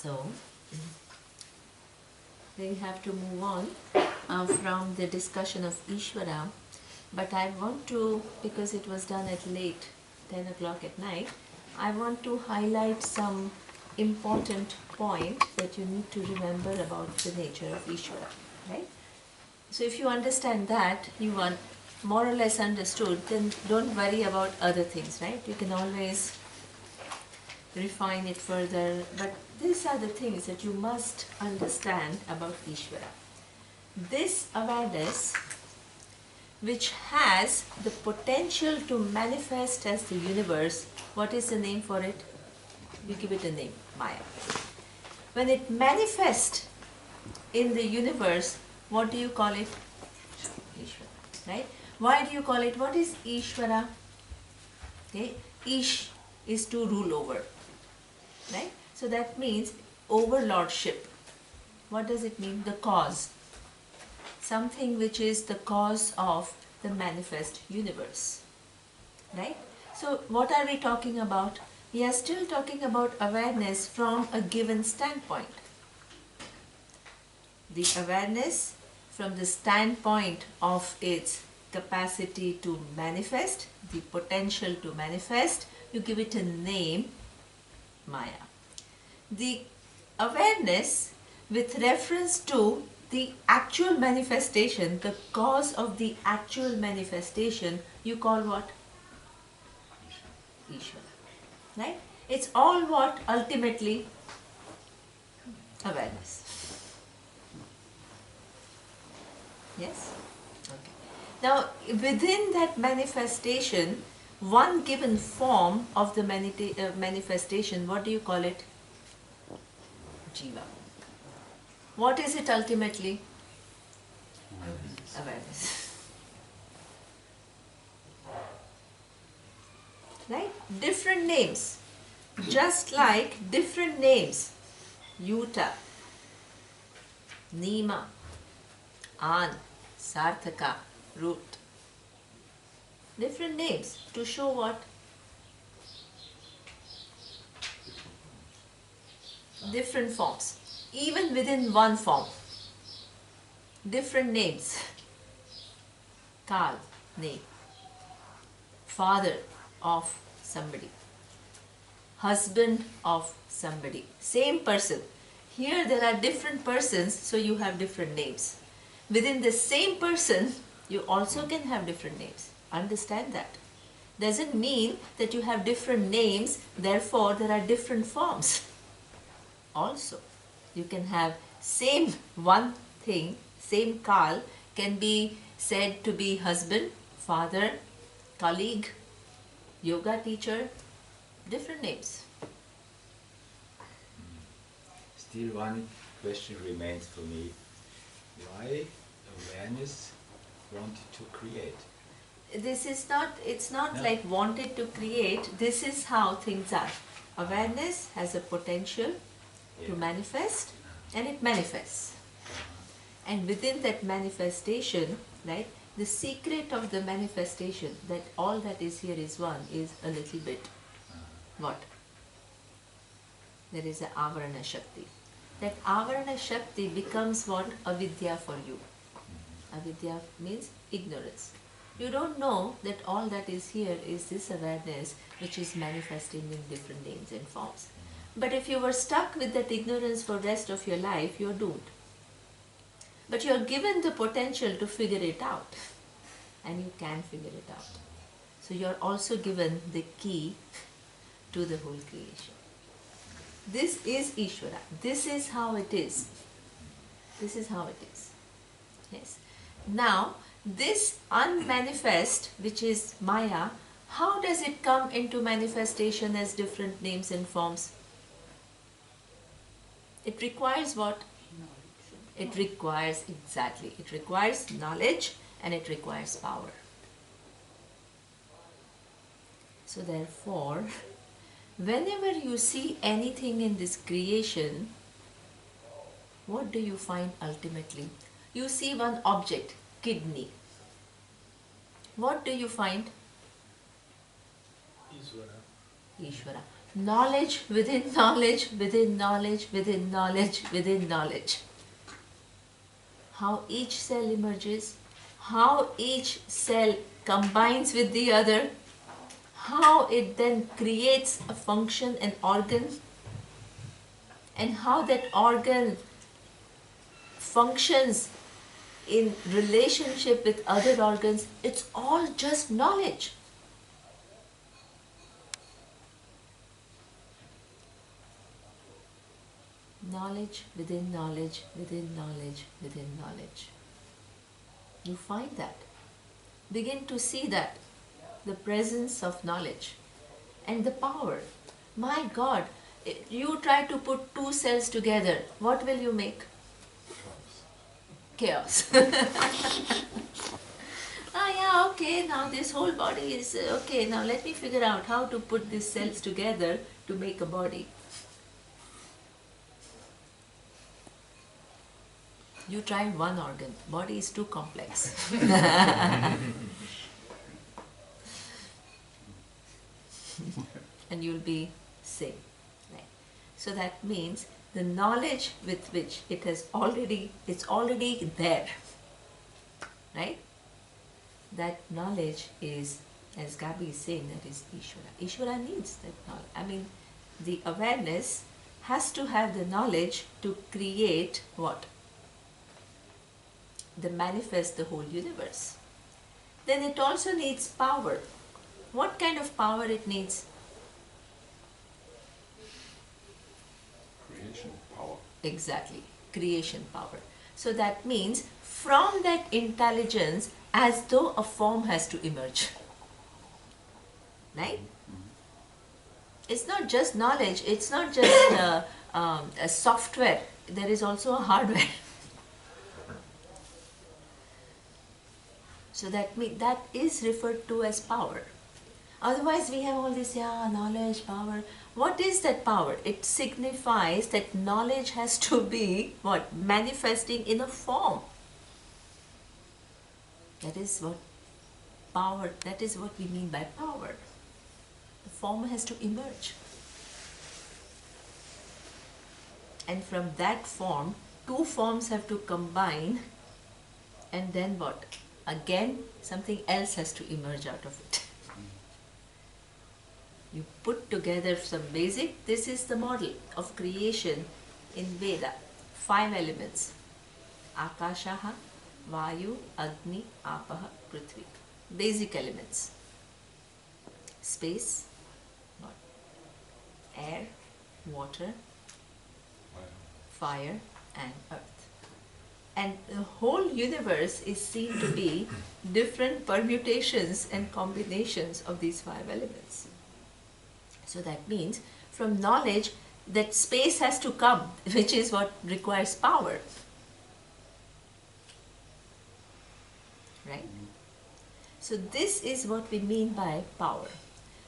So, we have to move on from the discussion of Ishwara, but I want to, because it was done at late, 10 o'clock at night, I want to highlight some important point that you need to remember about the nature of Ishwara, right? So if you understand that, you are more or less understood, then don't worry about other things, right? You can always refine it further, but these are the things that you must understand about Ishwara. This awareness, which has the potential to manifest as the universe, what is the name for it? You give it a name, Maya. When it manifests in the universe, what do you call it? Ishwara, right? Why do you call it? What is Ishwara? Okay, Ish is to rule over, right? So that means overlordship. What does it mean? The cause. Something which is the cause of the manifest universe, right? So what are we talking about? We are still talking about awareness from a given standpoint. The awareness from the standpoint of its capacity to manifest, the potential to manifest, you give it a name, Maya. The awareness with reference to the actual manifestation, the cause of the actual manifestation, you call what? Ishwara. Right? It's all what? Ultimately, awareness. Yes? Okay. Now, within that manifestation, one given form of the manifestation, what do you call it? Jiva. What is it ultimately? Awareness. Right? Different names. Just like different names. Yuta, Neema, An, Sarthaka, Root. Different names to show what? Different forms. Even within one form. Different names. Kal, name. Father of somebody. Husband of somebody. Same person. Here there are different persons, so you have different names. Within the same person, you also can have different names. Understand that. Doesn't mean that you have different names, therefore there are different forms. Also, you can have same one thing, same Kal can be said to be husband, father, colleague, yoga teacher, different names. Still one question remains for me. Why awareness wanted to create? This is not, it's not like wanted to create, this is how things are. Awareness has a potential to manifest, and it manifests. And within that manifestation, right, the secret of the manifestation, that all that is here is one, is a little bit what? There is a avarana shakti. That avarana shakti becomes what? Avidya for you. Avidya means ignorance. You don't know that all that is here is this awareness which is manifesting in different names and forms. But if you were stuck with that ignorance for the rest of your life, you are doomed. But you are given the potential to figure it out. And you can figure it out. So you are also given the key to the whole creation. This is Ishwara. This is how it is. This is how it is. Yes. Now, this unmanifest, which is Maya, how does it come into manifestation as different names and forms? It requires what? It requires, exactly, it requires knowledge and it requires power. So therefore, whenever you see anything in this creation, what do you find ultimately? You see one object, kidney. What do you find? Ishwara. Ishwara. knowledge within knowledge, within knowledge, within knowledge, within knowledge. How each cell emerges, how each cell combines with the other, how it then creates a function, an organ, and how that organ functions in relationship with other organs. It's all just knowledge. Knowledge within knowledge, within knowledge, within knowledge. You find that. Begin to see that. The presence of knowledge and the power. My God, you try to put two cells together, what will you make? Chaos. Yeah, okay, now this whole body is, okay, now let me figure out how to put these cells together to make a body. You try one organ, body is too complex. And you'll be same. Right? So that means the knowledge with which it's already there. Right? That knowledge is, as Gabi is saying, that is Ishwara. Ishwara needs that knowledge. I mean, the awareness has to have the knowledge to create what? The manifest the whole universe. Then it also needs power. What kind of power it needs? Creation power. Exactly, creation power. So that means from that intelligence, as though a form has to emerge. Right? It's not just knowledge, it's not just a software, there is also a hardware. So that is referred to as power. Otherwise we have all this, knowledge, power. What is that power? It signifies that knowledge has to be what? Manifesting in a form. That is what power, that is what we mean by power. The form has to emerge. And from that form, two forms have to combine, and then what? Again, something else has to emerge out of it. You put together some basic, this is the model of creation in Veda. 5 elements. Akashaha, Vayu, Agni, Apaha, Prithvi. Basic elements. Space, what? Air, water, fire and earth. And the whole universe is seen to be different permutations and combinations of these 5 elements. So that means from knowledge that space has to come, which is what requires power. Right? So this is what we mean by power.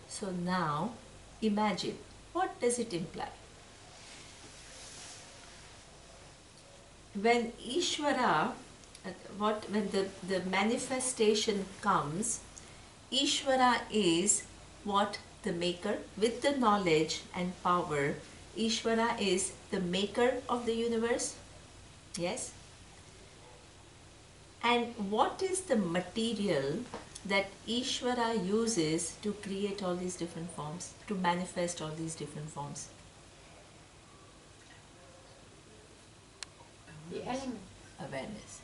So now imagine, what does it imply? When Ishwara, when the manifestation comes, Ishwara is what? The maker with the knowledge and power. Ishwara is the maker of the universe. Yes? And what is the material that Ishwara uses to create all these different forms, to manifest all these different forms? The element. Awareness.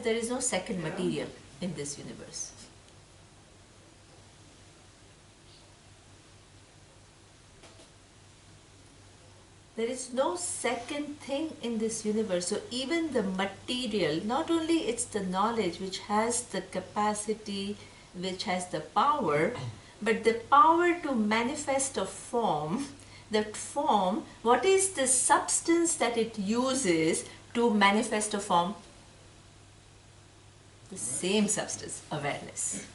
There is no second material in this universe. There is no second thing in this universe. So even the material, not only it's the knowledge which has the capacity, which has the power, but the power to manifest a form. That form, what is the substance that it uses to manifest a form? The same substance, awareness.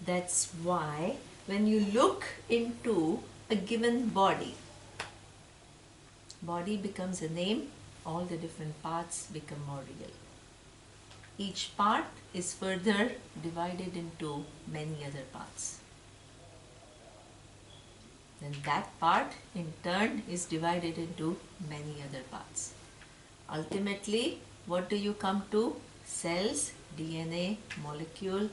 That's why when you look into a given body becomes a name, all the different parts become more real. Each part is further divided into many other parts. parts. Then that part in turn is divided into many other parts. Ultimately, what do you come to? Cells, DNA, molecule,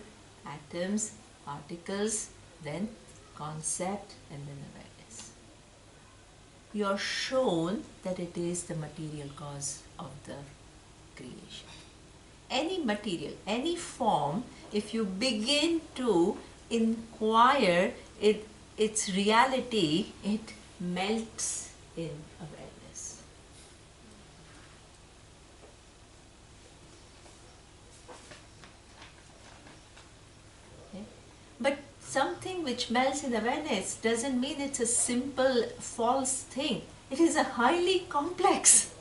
atoms, particles, then concept, and then awareness. You are shown that it is the material cause of the creation. Any material, any form, if you begin to inquire its reality, it melts in awareness. Okay? But something which melts in awareness doesn't mean it's a simple false thing. It is a highly complex.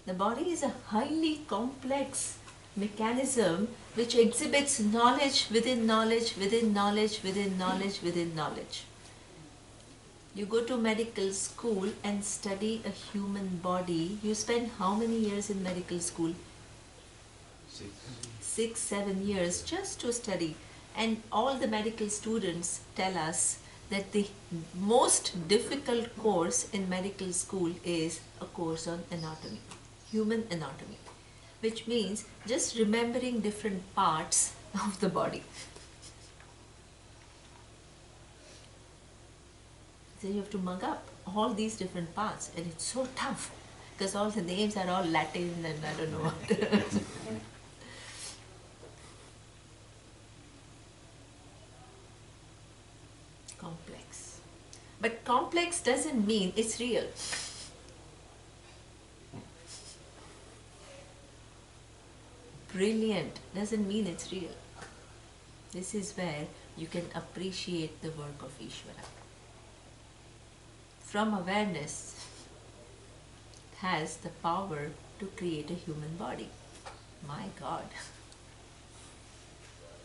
The body is a highly complex mechanism which exhibits knowledge within knowledge, within knowledge, within knowledge, within knowledge. You go to medical school and study a human body. You spend how many years in medical school? 6, 7 years just to study. And all the medical students tell us that the most difficult course in medical school is a course on anatomy. Human anatomy, which means just remembering different parts of the body. So you have to mug up all these different parts, and it's so tough because all the names are all Latin and I don't know what. Complex. But complex doesn't mean it's real. Brilliant doesn't mean it's real. This is where you can appreciate the work of Ishwara. From awareness, it has the power to create a human body. My God.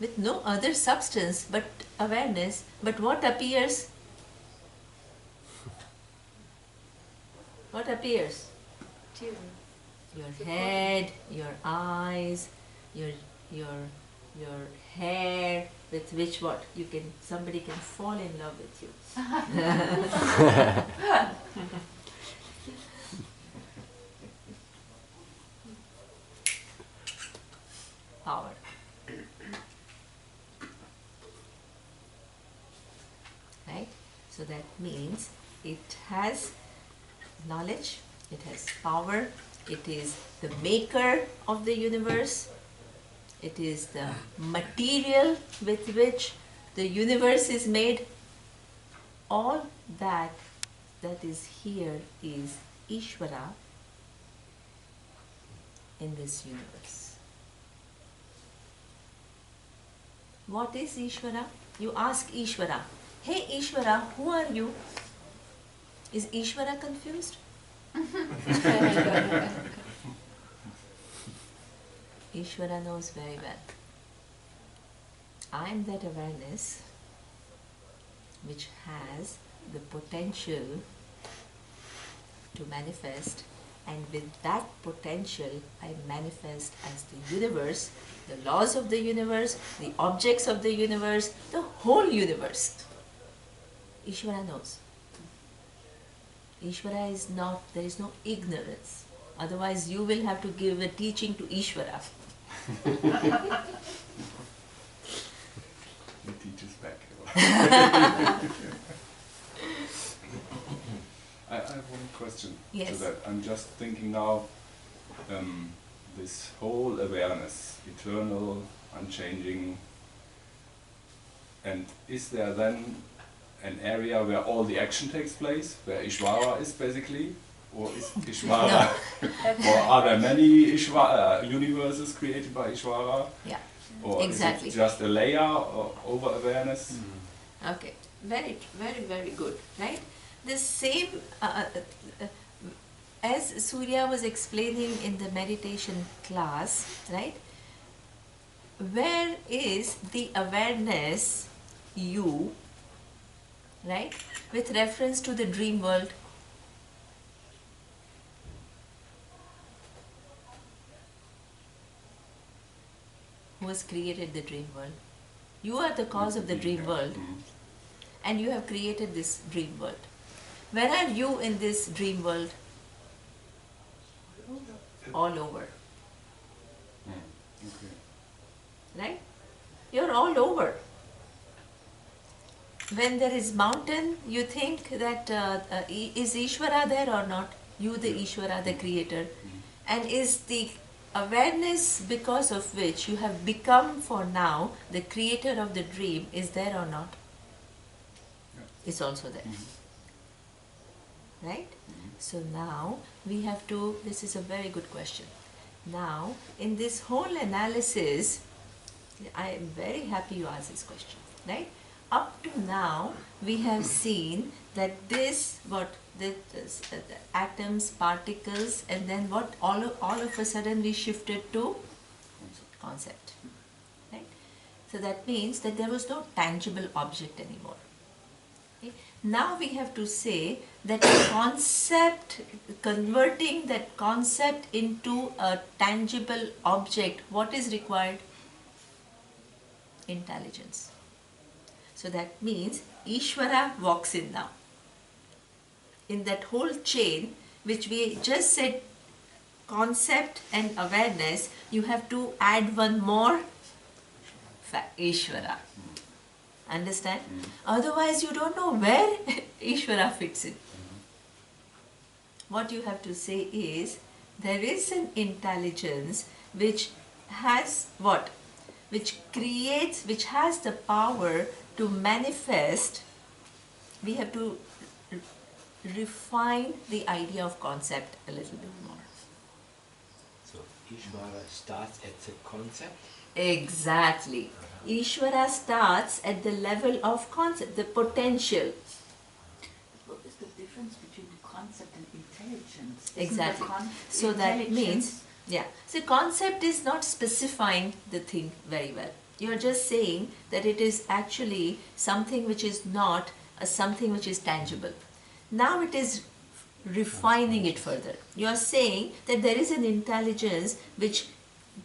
With no other substance but awareness, but what appears? What appears? Your head, your eyes, your hair, with which what you can, somebody can fall in love with you. Power. Right? So that means it has knowledge, it has power. It is the maker of the universe. It is the material with which the universe is made. All that is here is Ishwara in this universe. What is Ishwara? You ask Ishwara, hey Ishwara, who are you? Is Ishwara confused? Ishwara knows very well. I am that awareness which has the potential to manifest, and with that potential I manifest as the universe, the laws of the universe, the objects of the universe, the whole universe. Ishwara knows. Ishwara is not, there is no ignorance. Otherwise you will have to give a teaching to Ishwara. He teaches back. I have one question to that. I'm just thinking now, this whole awareness, eternal, unchanging, and is there then an area where all the action takes place, where Ishwara is basically? Or is Ishwara, or are there many Ishwara, universes created by Ishwara? Yeah, or exactly. Is it just a layer over awareness? Okay, very, very, very good, right? The same, as Surya was explaining in the meditation class, right? Where is the awareness, you, right? With reference to the dream world. Who has created the dream world? You are the cause of the dream world, and you have created this dream world. Where are you in this dream world? All over. Okay. Right? You're all over. When there is mountain, you think that is Ishwara there or not? You, the Ishwara, the creator. And is the awareness because of which you have become for now the creator of the dream, is there or not? It's also there. Right? So now we have to, this is a very good question. Now, in this whole analysis, I am very happy you asked this question, right? Up to now, we have seen that this, the atoms, particles, and then what, all of a sudden we shifted to concept, right? So that means that there was no tangible object anymore. Okay? Now we have to say that concept, converting that concept into a tangible object, what is required? Intelligence. So that means Ishwara walks in now. In that whole chain, which we just said, concept and awareness, you have to add one more, Ishwara. Understand? Otherwise, you don't know where Ishwara fits in. What you have to say is, there is an intelligence which has what? Which creates, which has the power to manifest. We have to refine the idea of concept a little bit more. So Ishwara starts at the concept? Exactly. Ishwara starts at the level of concept, the potential. What is the difference between the concept and intelligence? Exactly. So that means, yeah. So concept is not specifying the thing very well. You are just saying that it is actually something which is not something which is tangible. Now it is refining it further. You are saying that there is an intelligence which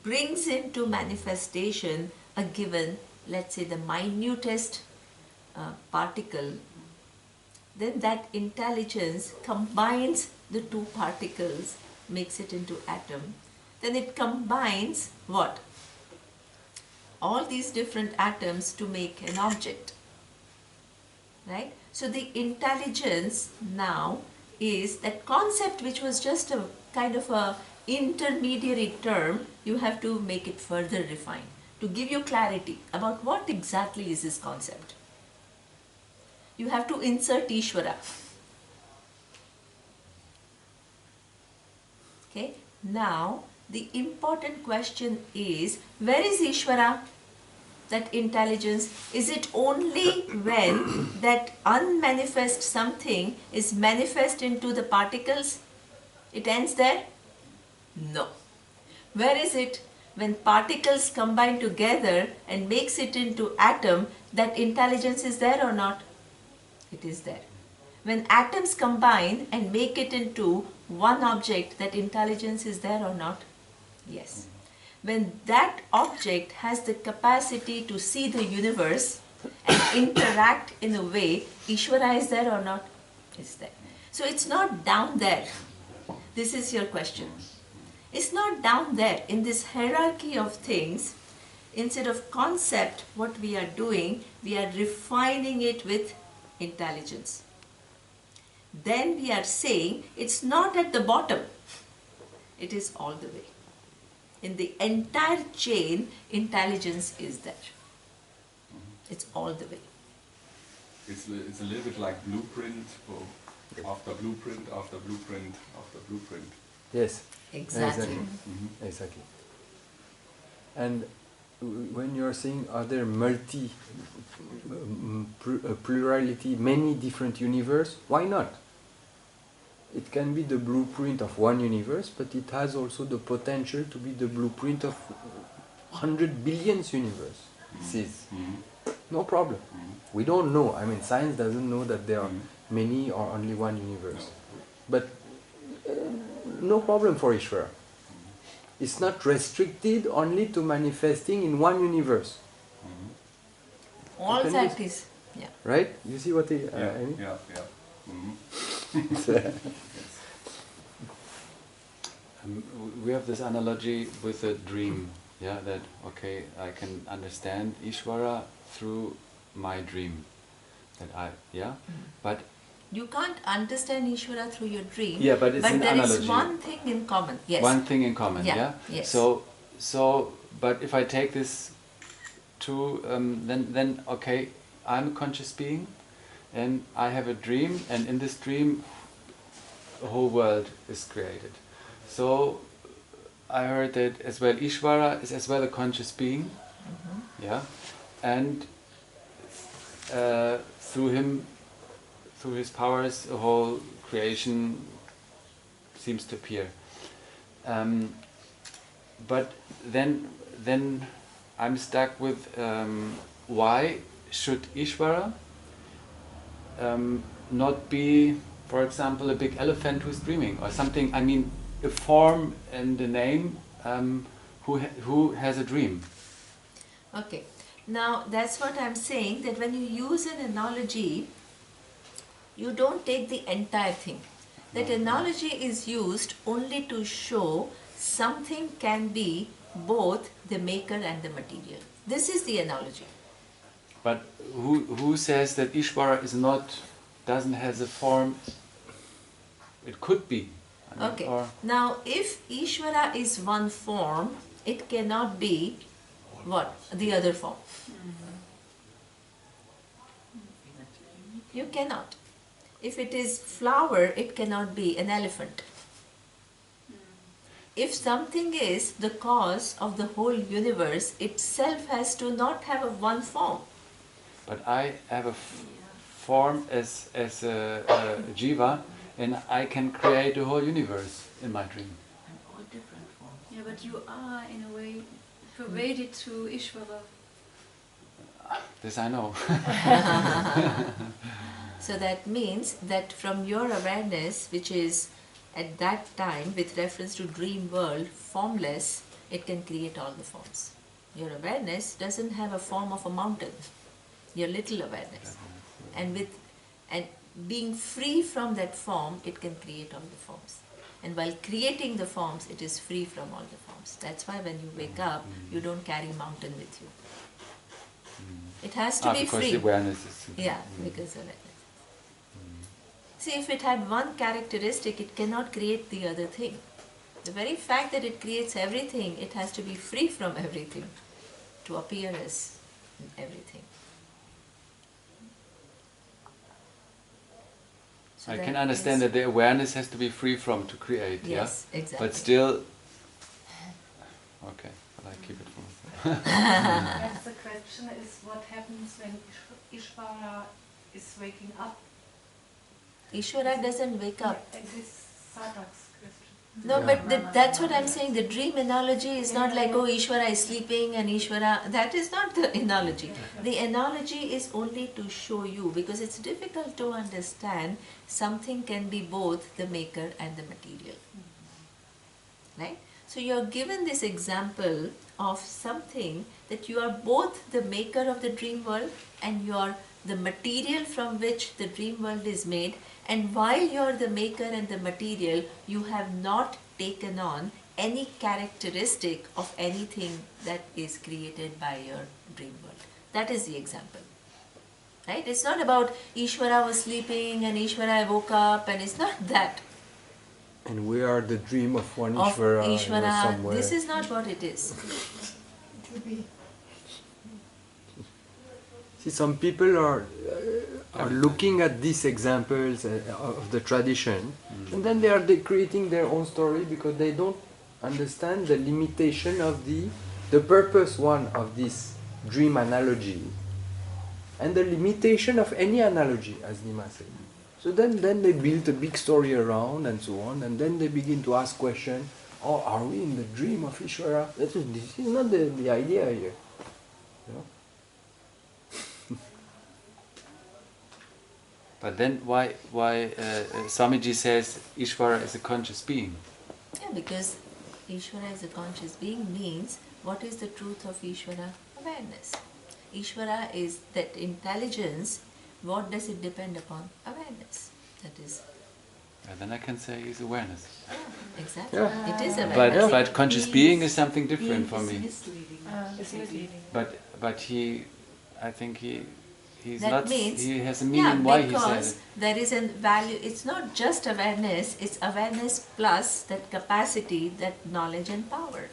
brings into manifestation a given, let's say the minutest particle. Then that intelligence combines the two particles, makes it into atom. Then it combines what? All these different atoms to make an object. Right? So the intelligence now is that concept which was just a kind of a intermediary term, you have to make it further refined to give you clarity about what exactly is this concept. You have to insert Ishwara. Okay, now the important question is, where is Ishwara? That intelligence, is it only when that unmanifest something is manifest into the particles? It ends there? No. Where is it? When particles combine together and makes it into atom, that intelligence is there or not? It is there. When atoms combine and make it into one object, that intelligence is there or not? Yes. When that object has the capacity to see the universe and interact in a way, Ishwara is there or not? It's there. So it's not down there. This is your question. It's not down there in this hierarchy of things. Instead of concept, what we are doing, we are refining it with intelligence. Then we are saying it's not at the bottom. It is all the way. In the entire chain, intelligence is there. It's all the way. It's a little bit like blueprint, or after blueprint, after blueprint, after blueprint. Yes. Exactly. Exactly. And when you are saying are there plurality, many different universe, why not? It can be the blueprint of one universe, but it has also the potential to be the blueprint of 100 billion universes. No problem. We don't know. I mean, science doesn't know that there are many or only one universe. But no problem for Ishwara. It's not restricted only to manifesting in one universe. All can that be- is, yeah. Right? You see what I Yeah, mean? yeah, yeah. Mhm. We have this analogy with a dream, yeah, that, okay, I can understand Ishwara through my dream. That but You can't understand Ishvara through your dream, yeah, but it's an there analogy. is one thing in common. Yes. One thing in common, Yeah, yeah? yes. So, but if I take this to, then, okay, I'm a conscious being, and I have a dream, and in this dream, the whole world is created. So, I heard that as well, Ishvara is as well a conscious being, yeah, and through him, through his powers, the whole creation seems to appear. But then I'm stuck with why should Ishvara not be, for example, a big elephant who's dreaming or something? I mean, a form and a name who has a dream. Okay. Now, that's what I'm saying, that when you use an analogy, you don't take the entire thing. That analogy is used only to show something can be both the maker and the material. This is the analogy. But who says that Ishvara doesn't have a form? It could be. I mean, Okay. or- Now, if Ishvara is one form, it cannot be what? The other form. You cannot. If it is flower, it cannot be an elephant. If something is the cause of the whole universe, itself has to not have a one form. But I have a form as a jiva, and I can create a whole universe in my dream. And all different forms. Yeah, but you are, in a way, pervaded through Ishvara. This I know. So that means that from your awareness, which is at that time with reference to dream world, formless, it can create all the forms. Your awareness doesn't have a form of a mountain, your little awareness. And being free from that form, it can create all the forms. And while creating the forms, it is free from all the forms. That's why when you wake up, you don't carry mountain with you. It has to be because free. the awareness is... Yeah, because of it. See, if it had one characteristic, it cannot create the other thing. The very fact that it creates everything, it has to be free from everything to appear as everything. So I can understand that the awareness has to be free from to create, yes, yeah? exactly. But still... Okay, but I keep it for myself. Yes, the question is what happens when Ishvara is waking up? Ishwara doesn't wake up. This Sadhak's question. No, but that's what I'm saying. The dream analogy is not like, oh, Ishvara is sleeping and Ishvara... That is not the analogy. The analogy is only to show you, because it's difficult to understand something can be both the maker and the material. Right? So you're given this example of something that you are both the maker of the dream world and you're the material from which the dream world is made, and while you're the maker and the material, you have not taken on any characteristic of anything that is created by your dream world. That is the example. Right? It's not about Ishvara was sleeping and Ishvara woke up, and it's not that. And we are the dream of one Of Ishvara, Ishvara, somewhere. this is not what it is. See, some people are looking at these examples of the tradition, and then they are creating their own story because they don't understand the limitation of the purpose one of this dream analogy, and the limitation of any analogy, as Neema said. So then they build a big story around and so on, and then they begin to ask questions. Oh, are we in the dream of Ishvara? This is not the idea here. You know? But then why Swamiji says Ishvara is a conscious being? Yeah, because Ishvara as a conscious being means what is the truth of Ishvara? Awareness. Ishvara is that intelligence. What does it depend upon? Awareness. That is. And then I can say he's awareness. Exactly. Yeah. It is awareness. Yeah. But conscious being is something different for Being me. is misleading. It's misleading. But he, I think he's That not. means, He has a meaning why he said because it. there is a value. It's not just awareness. It's awareness plus that capacity, that knowledge and power.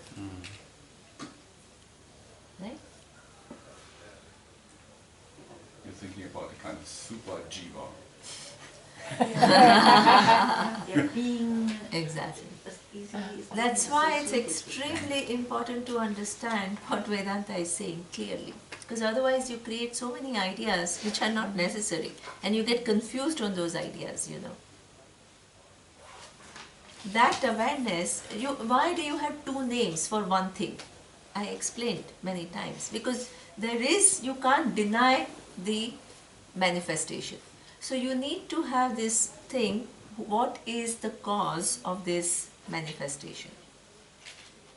Right? You're thinking about a kind of super jiva. Yeah, being Exactly. as easily as That's being why it's associated. extremely important to understand what Vedanta is saying clearly. Because otherwise you create so many ideas which are not necessary and you get confused on those ideas, you know. That awareness, why do you have two names for one thing? I explained many times. Because you can't deny the manifestation. So you need to have this thing, what is the cause of this manifestation?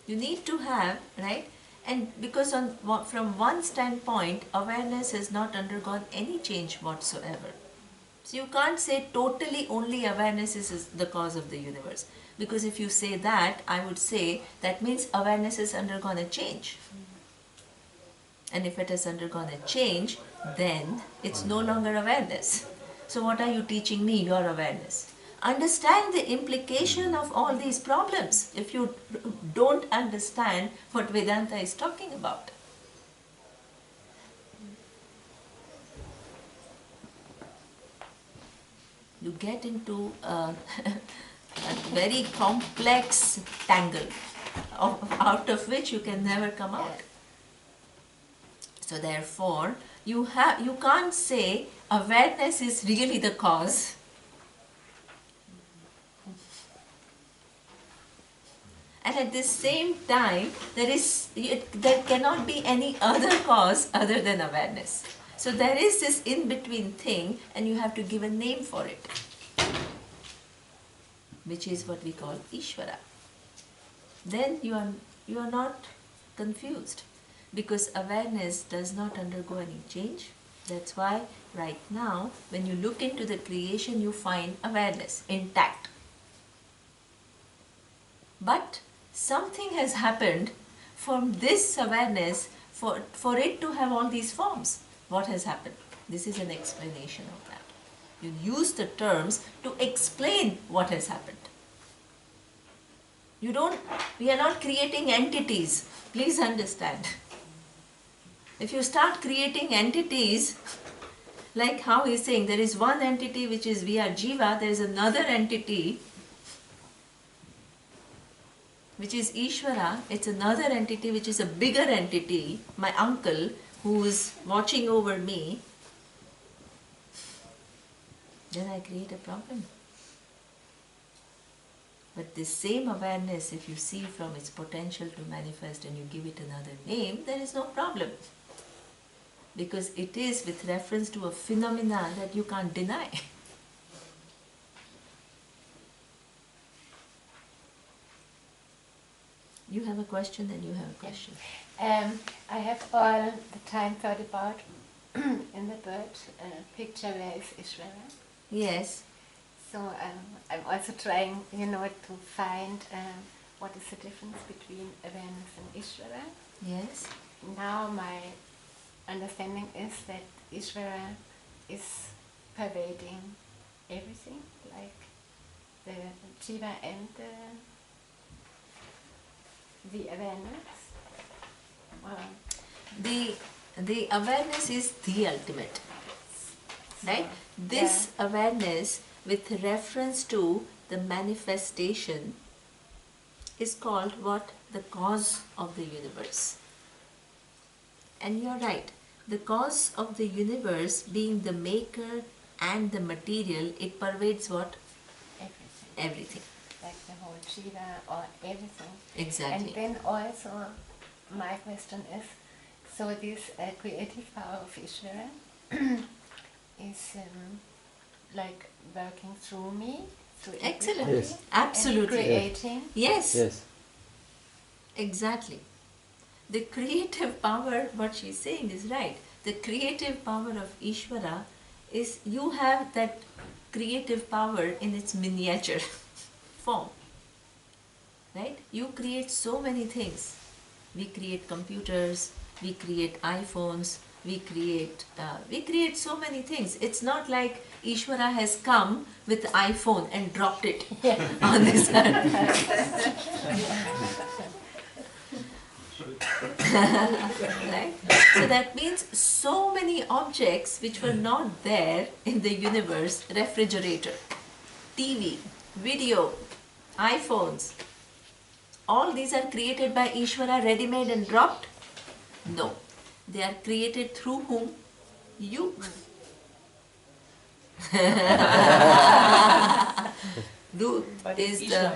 You need to have, right? And because from one standpoint, awareness has not undergone any change whatsoever. So you can't say totally only awareness is the cause of the universe. Because if you say that, I would say that means awareness has undergone a change. And if it has undergone a change, then it's no longer awareness. So what are you teaching me? Your awareness. Understand the implication of all these problems if you don't understand what Vedanta is talking about. You get into a very complex tangle out of which you can never come out. So therefore, you can't say awareness is really the cause. And at the same time, there cannot be any other cause other than awareness. So there is this in-between thing and you have to give a name for it, which is what we call Ishwara. Then you are not confused. Because awareness does not undergo any change. That's why right now, when you look into the creation, you find awareness intact. But something has happened from this awareness for it to have all these forms. What has happened? This is an explanation of that. You use the terms to explain what has happened. We are not creating entities. Please understand. If you start creating entities, like how he's saying, there is one entity which is we are Jiva, there is another entity which is Ishwara, it's another entity which is a bigger entity, my uncle who is watching over me, then I create a problem. But this same awareness, if you see from its potential to manifest and you give it another name, there is no problem. Because it is with reference to a phenomena that you can't deny. You have a question, then you have a question. I have all the time thought about in the bird picture where is Ishwara. Yes. So I'm also trying, to find what is the difference between awareness and Ishwara. Yes. Now my understanding is that Ishwara is pervading everything, like the Jiva and the awareness. The awareness is the ultimate. Right? This awareness with reference to the manifestation is called what? The cause of the universe. And you're right. The cause of the universe being the maker and the material, it pervades what? Everything. Everything. Like the whole Jiva or everything. Exactly. And then also my question is, so this creative power of Ishwara is like working through me, through Excellent. everybody, Yes. Absolutely. and creating. Yes. Yes. Exactly. The creative power, what she's saying is right. the creative power of Ishwara is you have that creative power in its miniature form. Right? You create so many things. We create computers, we create iPhones, we create so many things. It's not like Ishwara has come with iPhone and dropped it on this earth. Right? So that means so many objects which were not there in the universe, refrigerator, TV, video, iPhones, all these are created by Ishwara, ready-made and dropped? No. They are created through whom? You. Ruth is the...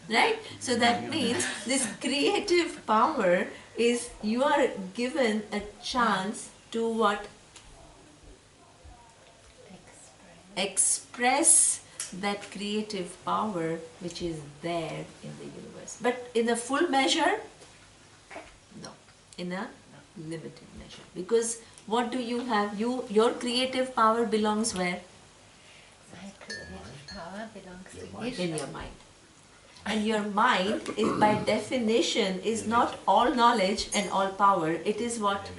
Right? So that means this creative power is, you are given a chance to what? Express that creative power which is there in the universe. But in a full measure? No. In a limited measure. Because what do you have? Your creative power belongs where? My creative power belongs to mind. In your mind. And your mind is by definition is not all knowledge and all power. It is what?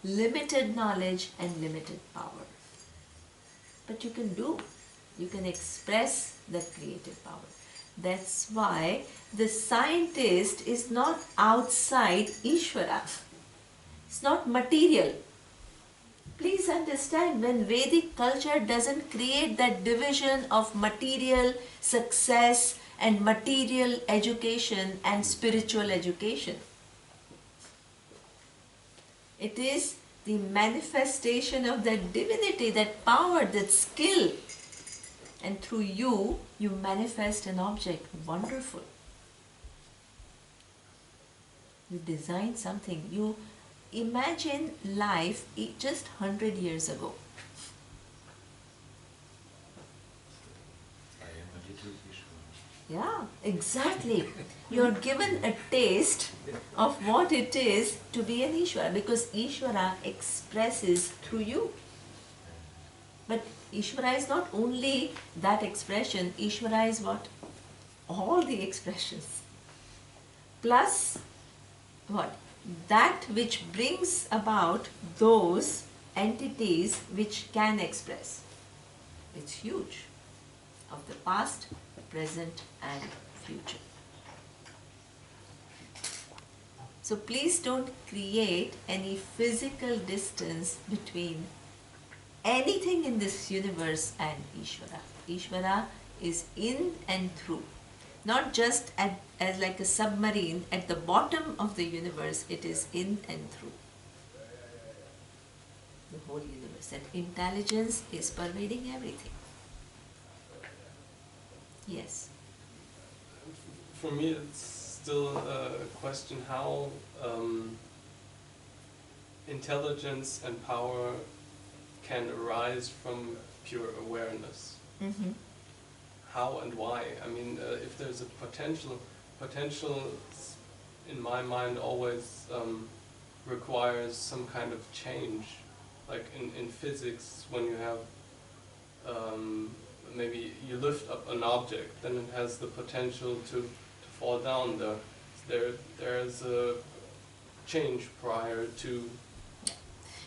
Limited knowledge and limited power. But you can do. You can express that creative power. That's why the scientist is not outside Ishwara. It's not material. Please understand, when Vedic culture doesn't create that division of material success and material education and spiritual education. It is the manifestation of that divinity, that power, that skill. And through you manifest an object. Wonderful. You design something. You imagine life just 100 years ago. I am a little Ishwara. Yeah, exactly. You're given a taste of what it is to be an Ishwara, because Ishwara expresses through you. But Ishwara is not only that expression, Ishwara is what? All the expressions. Plus, what? That which brings about those entities which can express. It's huge. Of the past, present and future. So please don't create any physical distance between anything in this universe and Ishwara. Ishwara is in and through. Not just as like a submarine at the bottom of the universe, it is in and through. The whole universe. And intelligence is pervading everything. Yes. For me, it's still a question how intelligence and power can arise from pure awareness. Mm-hmm. How and why? I mean, if there's a potential in my mind always requires some kind of change. Like in physics, when you have maybe you lift up an object, then it has the potential to fall down. There's a change prior to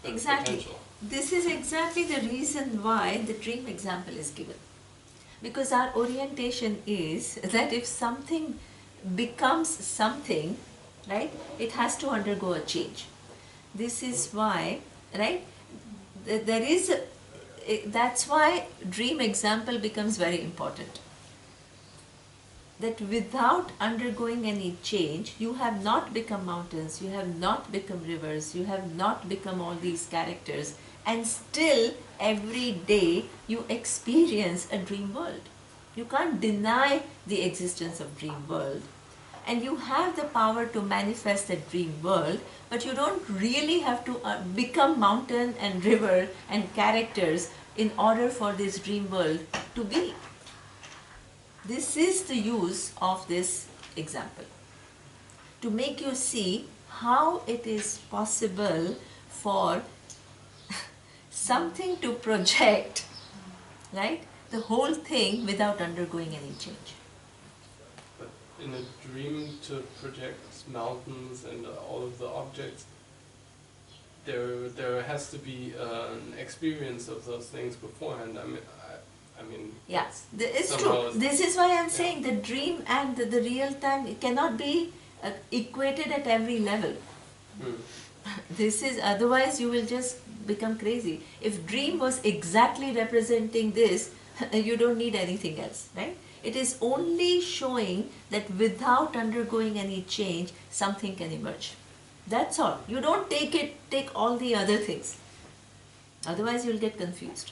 the Exactly. potential. This is exactly the reason why the dream example is given. Because our orientation is that if something becomes something, right, it has to undergo a change. This is why, right, that's why dream example becomes very important. That without undergoing any change, you have not become mountains, you have not become rivers, you have not become all these characters, and still every day you experience a dream world. You can't deny the existence of dream world, and you have the power to manifest that dream world, but you don't really have to become mountain and river and characters in order for this dream world to be. This is the use of this example, to make you see how it is possible for something to project, right, the whole thing without undergoing any change. But in a dream, to project mountains and all of the objects, there has to be an experience of those things beforehand. I mean, Yeah, it's somehow true. This is why I'm saying the dream and the real time, it cannot be equated at every level. This is, otherwise you will just become crazy. If dream was exactly representing this, you don't need anything else, right? It is only showing that without undergoing any change, something can emerge. That's all. You don't take all the other things. Otherwise you'll get confused.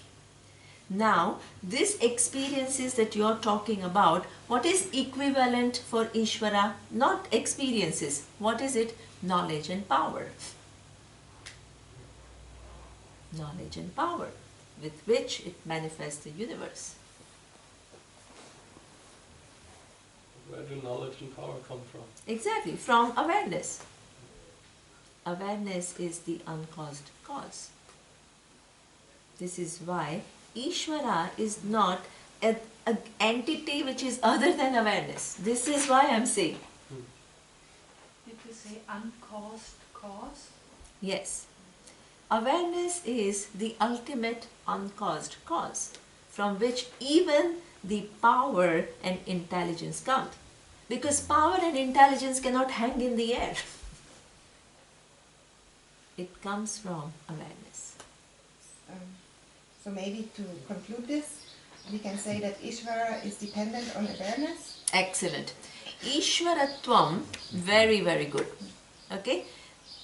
Now, these experiences that you're talking about, what is equivalent for Ishvara? Not experiences. What is it? Knowledge and power. Knowledge and power with which it manifests the universe. Where do knowledge and power come from? Exactly, from awareness. Awareness is the uncaused cause. This is why Ishvara is not an entity which is other than awareness. This is why I'm saying. Did you say uncaused cause? Yes. Awareness is the ultimate uncaused cause, from which even the power and intelligence come. Because power and intelligence cannot hang in the air. It comes from awareness. So maybe to conclude this, we can say that Ishvara is dependent on awareness. Excellent. Ishwaratvam, very, very good. Okay?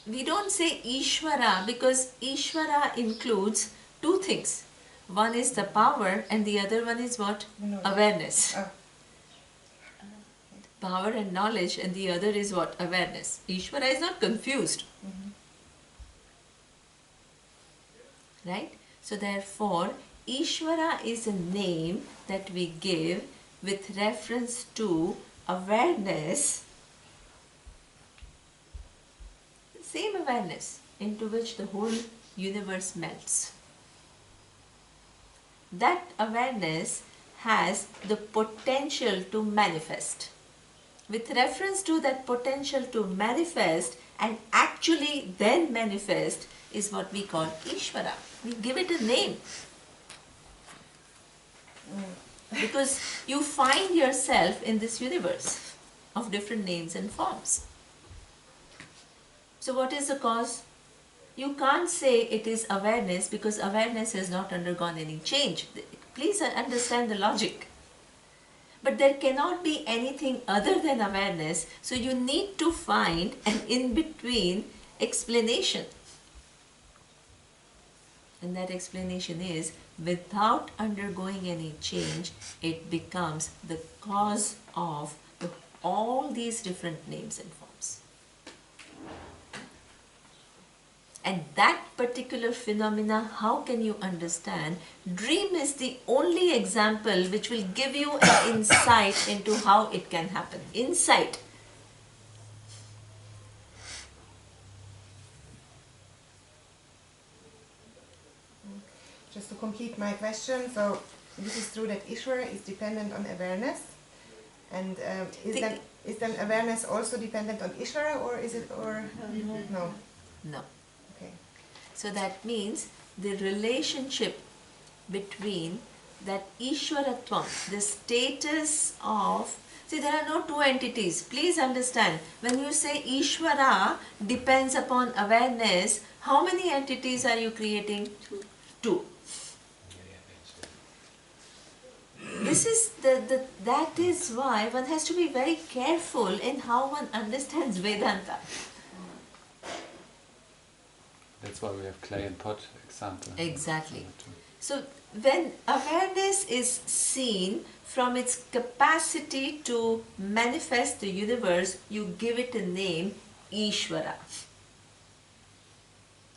We don't say Ishvara because Ishvara includes two things. One is the power and the other one is what? Awareness. Power and knowledge, and the other is what? Awareness. Ishvara is not confused. Right? So therefore, Ishvara is a name that we give with reference to awareness, same awareness into which the whole universe melts. That awareness has the potential to manifest. With reference to that potential to manifest and actually then manifest is what we call Ishvara. We give it a name. Because you find yourself in this universe of different names and forms. So what is the cause? You can't say it is awareness because awareness has not undergone any change. Please understand the logic. But there cannot be anything other than awareness, so you need to find an in-between explanation. And that explanation is, without undergoing any change, it becomes the cause of all these different names and forms. And that particular phenomena, how can you understand? Dream is the only example which will give you an insight into how it can happen. Insight. Just to complete my question, so this is true that Ishvara is dependent on awareness, and is then awareness also dependent on Ishvara, or is it, or no? No. Okay. So that means the relationship between that Ishwaratvam, the status of, see, there are no two entities. Please understand, when you say Ishvara depends upon awareness, how many entities are you creating? Two. This is that is why one has to be very careful in how one understands Vedanta. That's why we have clay and pot example. Exactly. So when awareness is seen from its capacity to manifest the universe, you give it a name, Ishvara.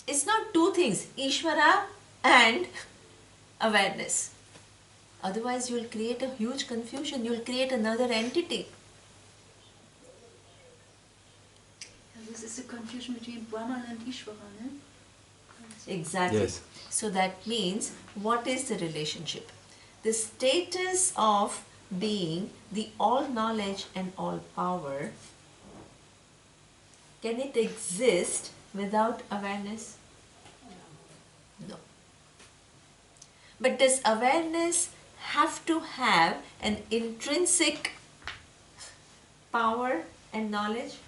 It's not two things, Ishvara and awareness. Otherwise you will create a huge confusion, you will create another entity. This is a confusion between Brahman and Ishwara, no? Exactly. Yes. So that means, what is the relationship? The status of being the all knowledge and all power, can it exist without awareness? No. But does awareness have to have an intrinsic power and knowledge?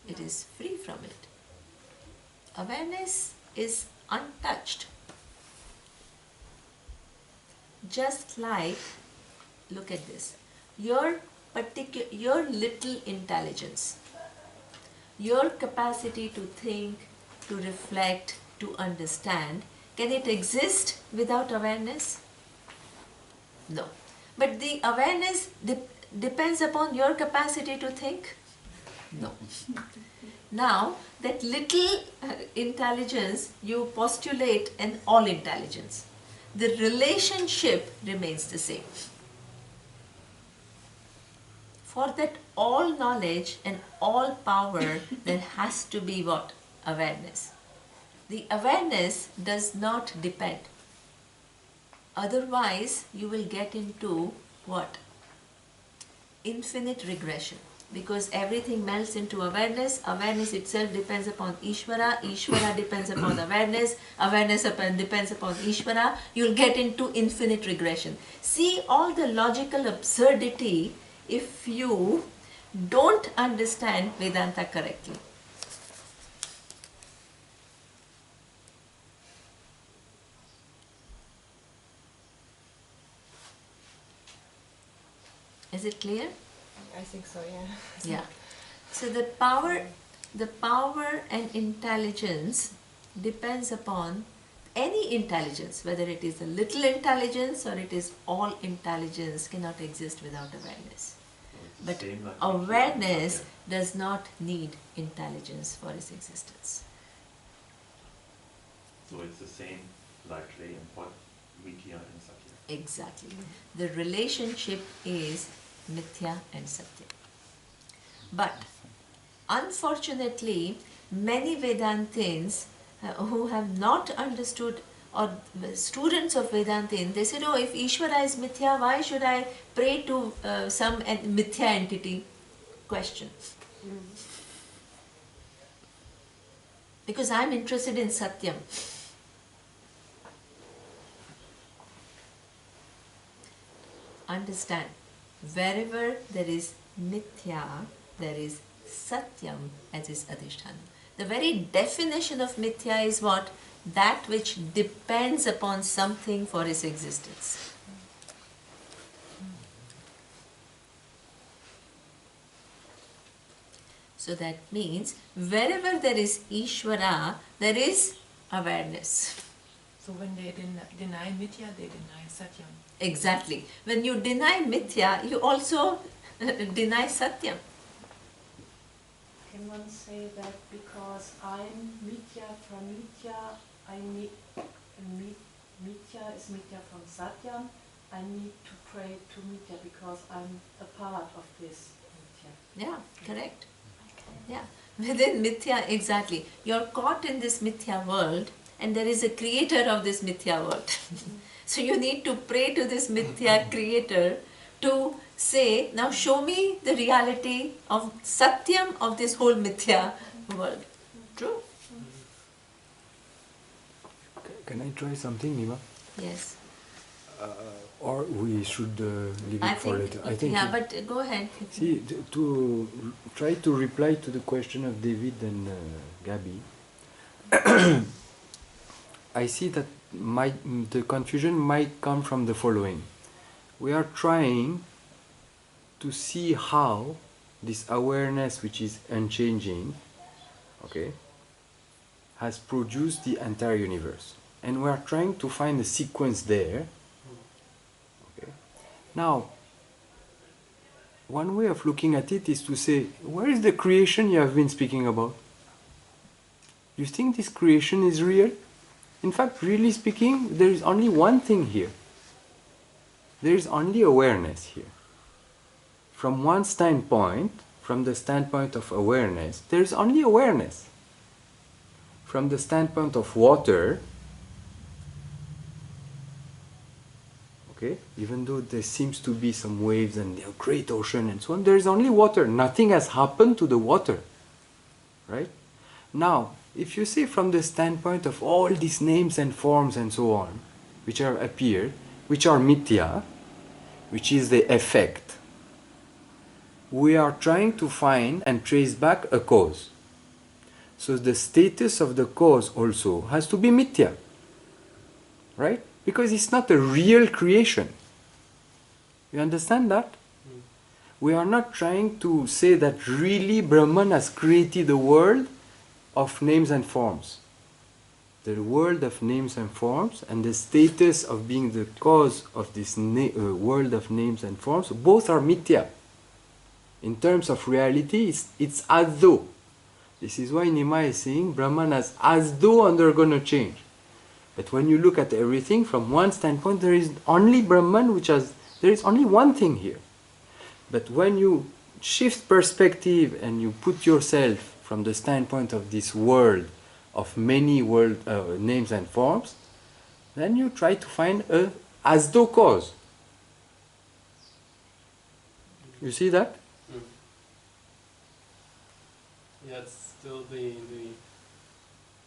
It is free from it. Awareness is untouched. Just like, look at this, your little intelligence, your capacity to think, to reflect, to understand, can it exist without awareness? No. But the awareness depends upon your capacity to think? No. Now, that little intelligence, you postulate an all intelligence. The relationship remains the same. For that all knowledge and all power, there has to be what? Awareness. The awareness does not depend. Otherwise, you will get into what? Infinite regression. Because everything melts into awareness, awareness itself depends upon Ishwara, Ishwara depends upon awareness, awareness depends upon Ishwara, you'll get into infinite regression. See all the logical absurdity if you don't understand Vedanta correctly. Is it clear? I think so, yeah. Yeah. So the power and intelligence depends upon any intelligence, whether it is a little intelligence or it is all intelligence, cannot exist without awareness. But awareness does not need intelligence for its existence. So it's the same like clay and pot, Mithya and Satya. Exactly. The relationship is Mithya and Satya. But unfortunately, many Vedantins who have not understood, or students of Vedantin, they said, oh, if Ishwara is Mithya, why should I pray to some Mithya entity? Question. Because I am interested in Satyam. Understand, wherever there is Mithya, there is Satyam as is Adhisthana. The very definition of Mithya is what? That which depends upon something for its existence. So that means wherever there is Ishvara, there is awareness. So when they deny Mithya, they deny Satyam. Exactly. When you deny Mithya, you also deny Satyam. Can one say that because I'm Mithya from Mithya, I need Mithya is Mithya from Satyam, I need to pray to Mithya because I'm a part of this Mithya. Yeah, correct. Yeah, within Mithya, exactly. You're caught in this Mithya world and there is a creator of this Mithya world. So you need to pray to this Mithya creator to say, now show me the reality of Satyam of this whole Mithya world. True? Can I try something, Neema? Yes. Or we should leave it for later? I think. Yeah, but go ahead. See, to try to reply to the question of David and Gabi, I see that the confusion might come from the following. We are trying to see how this awareness, which is unchanging, okay, has produced the entire universe. And we are trying to find a sequence there. Okay. Now, one way of looking at it is to say, where is the creation you have been speaking about? You think this creation is real? In fact, really speaking, there is only one thing here. There is only awareness here. From one standpoint, from the standpoint of awareness, there is only awareness. From the standpoint of water, okay, even though there seems to be some waves and a great ocean and so on, there is only water. Nothing has happened to the water, right? Now, if you see from the standpoint of all these names and forms and so on, which are appeared, which are mithya, which is the effect, we are trying to find and trace back a cause. So the status of the cause also has to be mithya, right? Because it's not a real creation. You understand that? We are not trying to say that really Brahman has created a world of names and forms. The world of names and forms and the status of being the cause of this world of names and forms, both are mithya. In terms of reality, it's as though. This is why Neema is saying Brahman has as though undergone a change. But when you look at everything from one standpoint, there is only Brahman there is only one thing here. But when you shift perspective and you put yourself from the standpoint of this world of many names and forms, then you try to find a as though cause. You see that? Yeah, it's still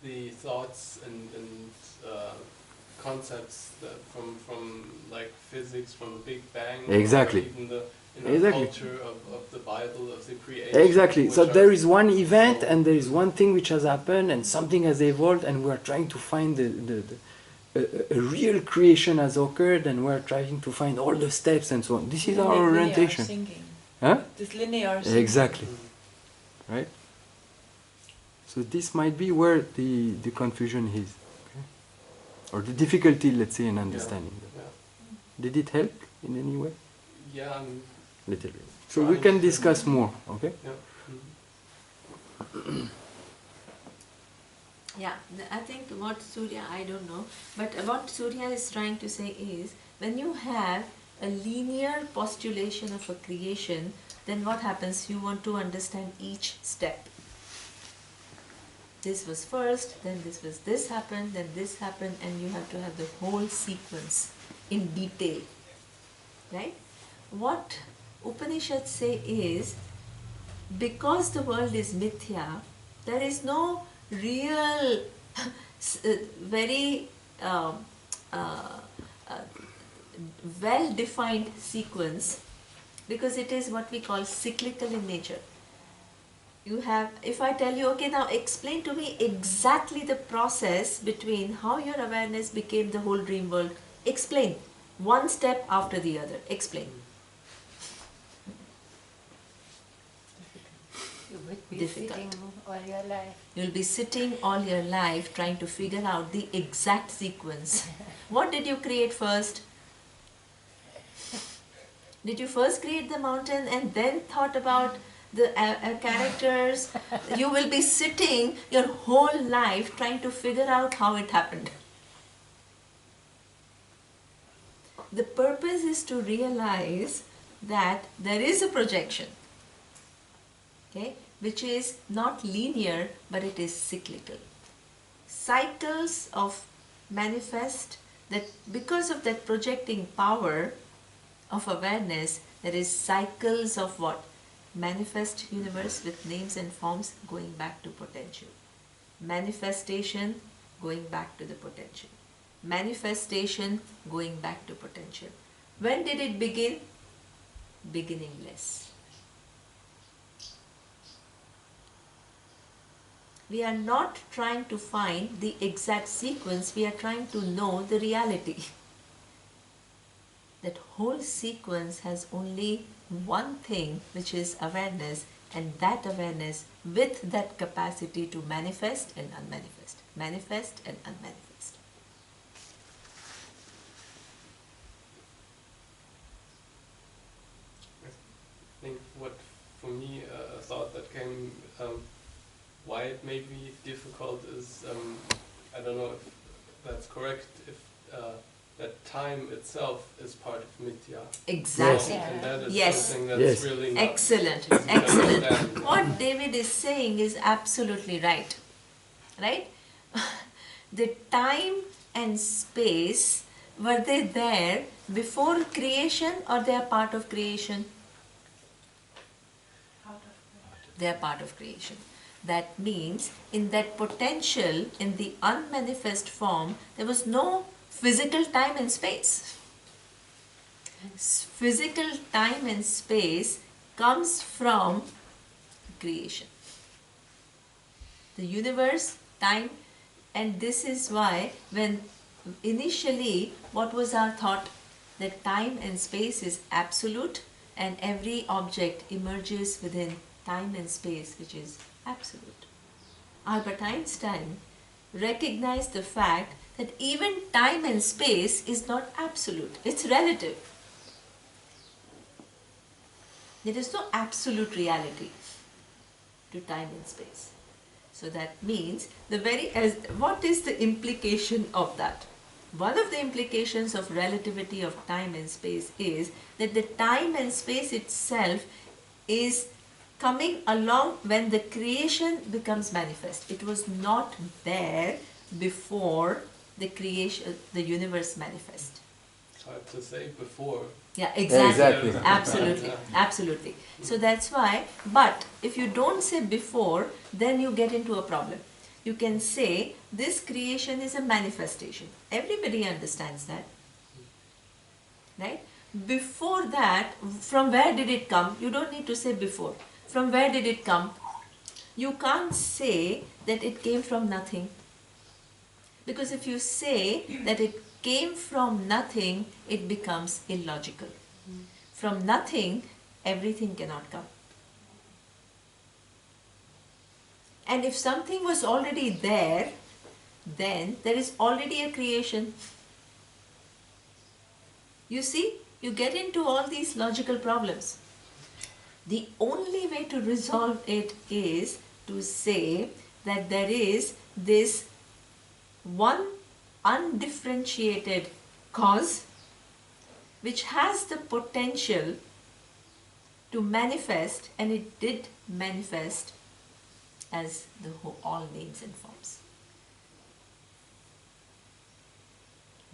the thoughts and concepts that from like physics, from the Big Bang, exactly. or even the exactly. culture of the Bible, of the creation. Exactly. So there is one event and there is one thing which has happened and something has evolved and we are trying to find a real creation has occurred and we are trying to find all the steps and so on. This is our orientation. Thinking. Huh? This linear thinking. Exactly. Right? So this might be where the confusion is. Okay? Or the difficulty, let's say, in understanding that. Yeah. Did it help in any way? Yeah. Little bit. So we can discuss more, okay? Yeah. Yeah, I think what Surya, I don't know, but what Surya is trying to say is, when you have a linear postulation of a creation, then what happens? You want to understand each step. This was first, then this happened, then this happened, and you have to have the whole sequence in detail, right? What Upanishads say is, because the world is mithya, there is no real, very well-defined sequence, because it is what we call cyclical in nature. You have, if I tell you, okay, now explain to me exactly the process between how your awareness became the whole dream world. Explain. One step after the other. Explain. You would be Difficult. sitting all your life. You'll be sitting all your life trying to figure out the exact sequence. What did you create first? Did you first create the mountain and then thought about the characters? You will be sitting your whole life trying to figure out how it happened. The purpose is to realize that there is a projection, okay, which is not linear, but it is cyclical. Cycles of manifest, that because of that projecting power of awareness, there is cycles of what? Manifest universe with names and forms going back to potential. Manifestation going back to the potential. Manifestation going back to potential. When did it begin? Beginningless. We are not trying to find the exact sequence, we are trying to know the reality. That whole sequence has only one thing, which is awareness, and that awareness with that capacity to manifest and unmanifest, manifest and unmanifest. I think what, for me, a thought that came, why it may be difficult is, I don't know if that's correct, if that time itself is part of mithya. Exactly. And that is Yes. something that's really not Excellent. easy to Excellent. understand. What David is saying is absolutely right. Right? The time and space, were they there before creation or they are part of creation? They are part of creation. That means in that potential, in the unmanifest form, there was no physical time and space. Physical time and space comes from creation. The universe, time, and this is why when initially what was our thought? That time and space is absolute and every object emerges within time and space, which is absolute. Albert Einstein recognized the fact that even time and space is not absolute, it's relative. There is no absolute reality to time and space. So that means what is the implication of that? One of the implications of relativity of time and space is that the time and space itself is coming along when the creation becomes manifest. It was not there before the creation, the universe manifest. It's hard to say before. Yeah, exactly. Exactly. Absolutely. Absolutely. So that's why, but if you don't say before, then you get into a problem. You can say this creation is a manifestation. Everybody understands that. Right? Before that, from where did it come? You don't need to say before. From where did it come? You can't say that it came from nothing. Because if you say that it came from nothing, it becomes illogical. From nothing, everything cannot come. And if something was already there, then there is already a creation. You see, you get into all these logical problems. The only way to resolve it is to say that there is this one undifferentiated cause which has the potential to manifest, and it did manifest as the all names and forms.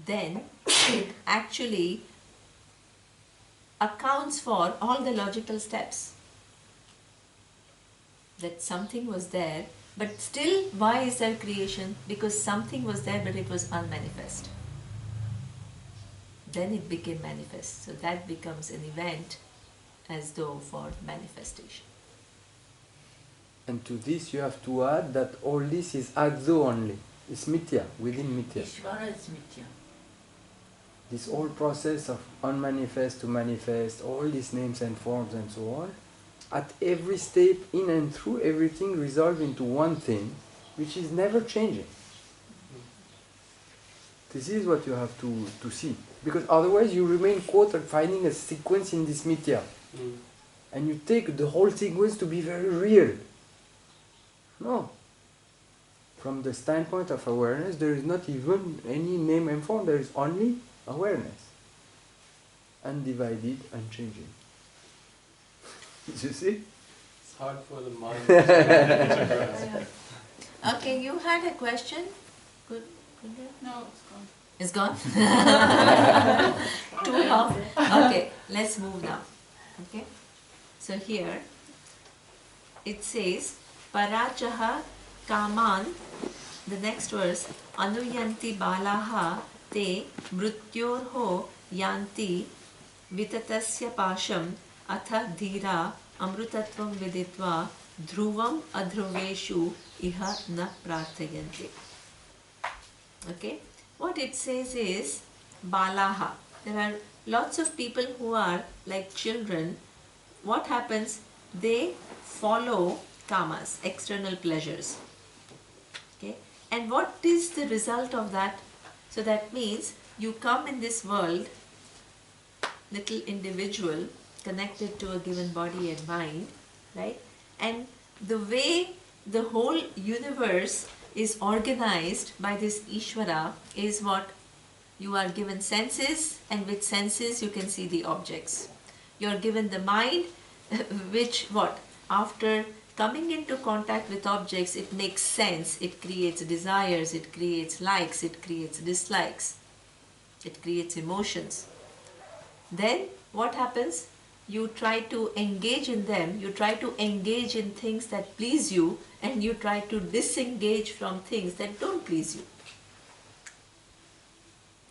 Then it actually accounts for all the logical steps. That something was there, but still why is there creation? Because something was there but it was unmanifest. Then it became manifest. So that becomes an event as though for manifestation. And to this you have to add that all this is as though only. It's mithya, within mithya. Ishwara is mithya. This whole process of unmanifest to manifest, all these names and forms and so on, at every step in and through, everything resolves into one thing which is never changing. This is what you have to see. Because otherwise you remain caught at finding a sequence in this mithya. And you take the whole sequence to be very real. No. From the standpoint of awareness, there is not even any name and form, there is only awareness. Undivided, unchanging. You see? It's hard for the mind to grasp. Okay, you had a question? Good. No, it's gone. It's gone? Too long? Okay, let's move now. Okay? So here it says Parachaha Kaman, the next verse, Anuyanti Balaha Te Mrutyorho Yanti Vitatasya Pasham Atha Dhira Amrutatvam Viditva Dhruvam Adhruveshu Iha Na Prarthayanti. Okay? What it says is Balaha. There are lots of people who are like children. What happens? They follow kamas, external pleasures. Okay? And what is the result of that? So that means you come in this world, little individual, connected to a given body and mind, right? And the way the whole universe is organized by this Ishwara is what? You are given senses, and with senses you can see the objects. You are given the mind, which what? After coming into contact with objects, it makes sense, it creates desires, it creates likes, it creates dislikes, it creates emotions. Then what happens? You try to engage in them, you try to engage in things that please you, and you try to disengage from things that don't please you.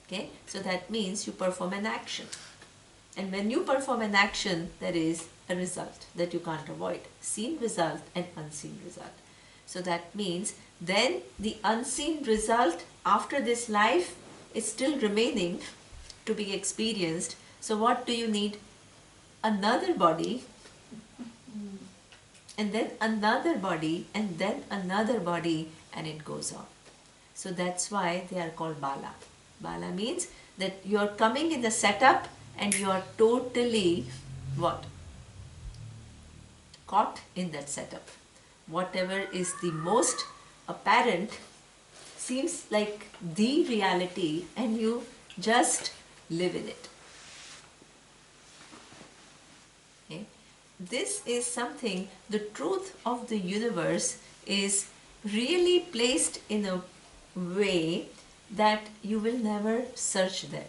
Okay? So that means you perform an action. And when you perform an action, there is a result that you can't avoid. Seen result and unseen result. So that means then the unseen result after this life is still remaining to be experienced. So what do you need? Another body, and then another body, and then another body, and it goes on. So that's why they are called bala. Bala means that you are coming in the setup and you are totally what? Caught in that setup. Whatever is the most apparent seems like the reality, and you just live in it. Okay? This is something, the truth of the universe is really placed in a way that you will never search there.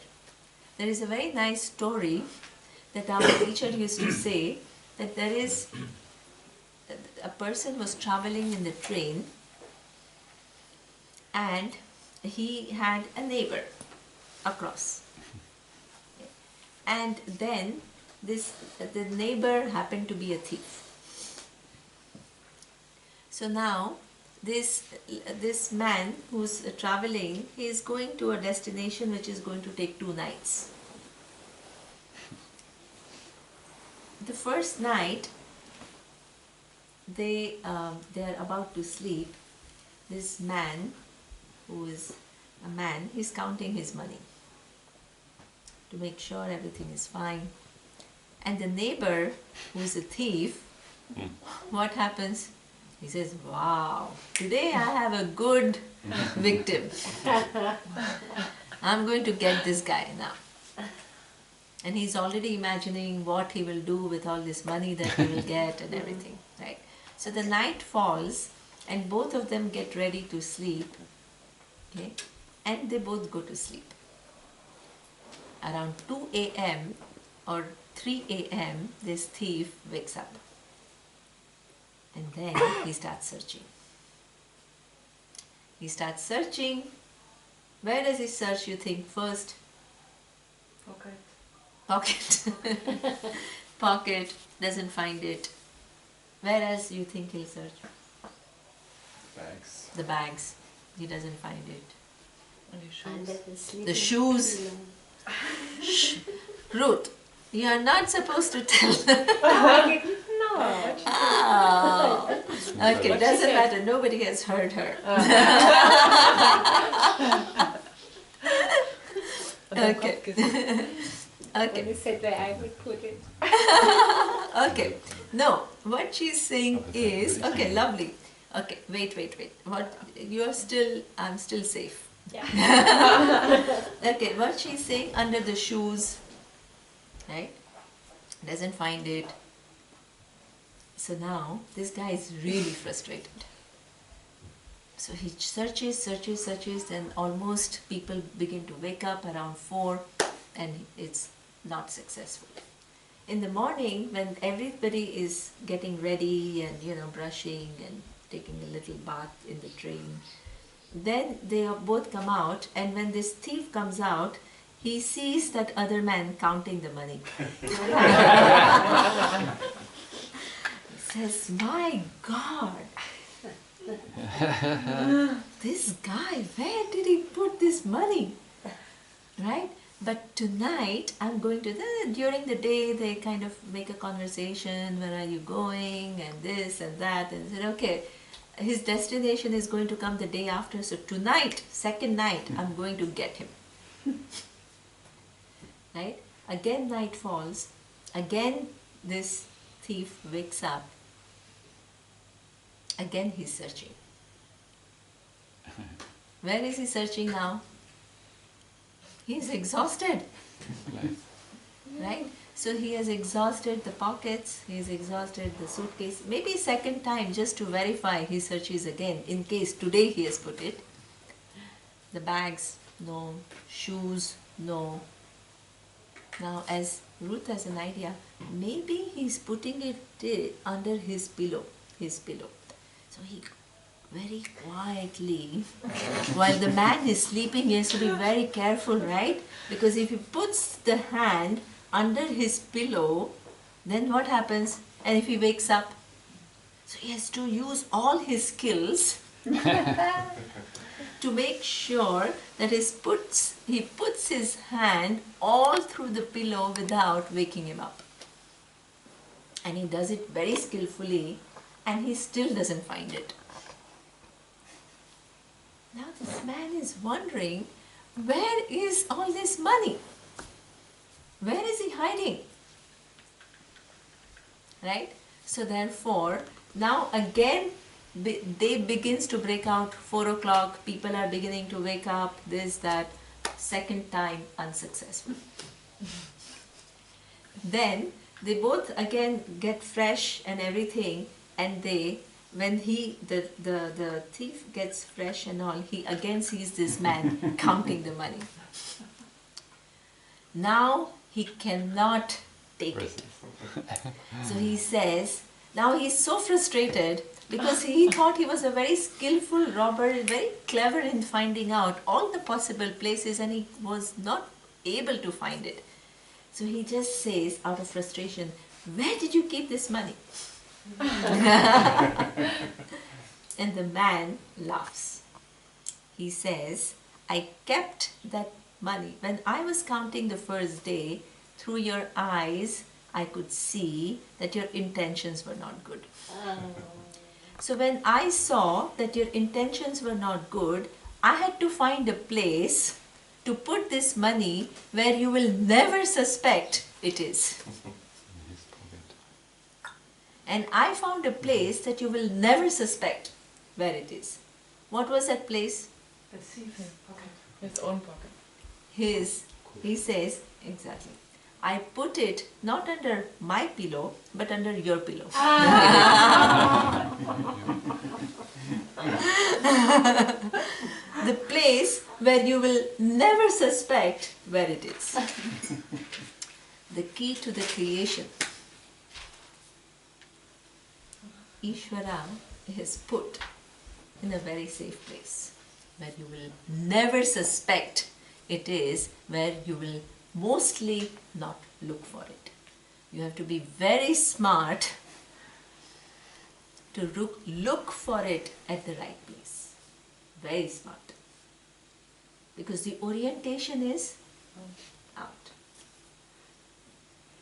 There is a very nice story that our teacher used to say, that there is a person was traveling in the train and he had a neighbor across. And then the neighbor happened to be a thief. So now this man who's traveling, he is going to a destination which is going to take 2 nights. The first night, they are about to sleep. This man, who is a man, he's counting his money to make sure everything is fine. And the neighbor, who is a thief, what happens? He says, wow, today I have a good victim. I'm going to get this guy now. And he's already imagining what he will do with all this money that he will get and everything, right? So the night falls and both of them get ready to sleep, okay? And they both go to sleep. Around 2 a.m. or 3 a.m. this thief wakes up. And then he starts searching. He starts searching. Where does he search, you think, first? Pocket. Pocket, doesn't find it. Where else you think he'll search? Bags. The bags. He doesn't find it. And The shoes. Shh. Ruth, you are not supposed to tell them. No. Oh. Okay, doesn't matter. Nobody has heard her. Okay. Okay. When you said where I would put it. Okay. No, what she's saying is, okay, lovely. Okay, wait. What you're still, I'm still safe. Yeah. Okay, what she's saying, under the shoes, right? Doesn't find it. So now this guy is really frustrated. So he searches, and almost people begin to wake up around 4, and it's not successful. In the morning, when everybody is getting ready and brushing and taking a little bath in the train, then they both come out, and when this thief comes out, he sees that other man counting the money. He says, my God, this guy, where did he put this money? Right? But tonight, I'm going to, during the day, they kind of make a conversation, where are you going, and this and that, and said, okay, his destination is going to come the day after, so tonight, second night, I'm going to get him. Right? Again night falls, again this thief wakes up, again he's searching. Where is he searching now? He's exhausted. Right? So he has exhausted the pockets, he has exhausted the suitcase. Maybe second time just to verify he searches again in case today he has put it. The bags, no. Shoes, no. Now as Ruth has an idea, maybe he's putting it under his pillow. So he very quietly, while the man is sleeping, he has to be very careful, right? Because if he puts the hand under his pillow, then what happens? And if he wakes up, so he has to use all his skills to make sure that he puts his hand all through the pillow without waking him up. And he does it very skillfully, and he still doesn't find it. Now this man is wondering, where is all this money? Where is he hiding? Right? So therefore, now again, day begins to break out, 4 o'clock, people are beginning to wake up, this, that, second time unsuccessful. Then they both again get fresh and everything, and when the thief gets fresh and all, he again sees this man counting the money. Now he cannot take it. So he says, now he's so frustrated because he thought he was a very skillful robber, very clever in finding out all the possible places, and he was not able to find it. So he just says out of frustration, where did you keep this money? And the man laughs. He says, I kept that money. When I was counting the first day, through your eyes, I could see that your intentions were not good. So when I saw that your intentions were not good, I had to find a place to put this money where you will never suspect it is. And I found a place that you will never suspect where it is. What was that place? The thief's pocket. His own pocket. He says, exactly. I put it not under my pillow, but under your pillow. The place where you will never suspect where it is. The key to the creation. Ishwara is put in a very safe place where you will never suspect it is, where you will mostly not look for it. You have to be very smart to look for it at the right place. Very smart. Because the orientation is out.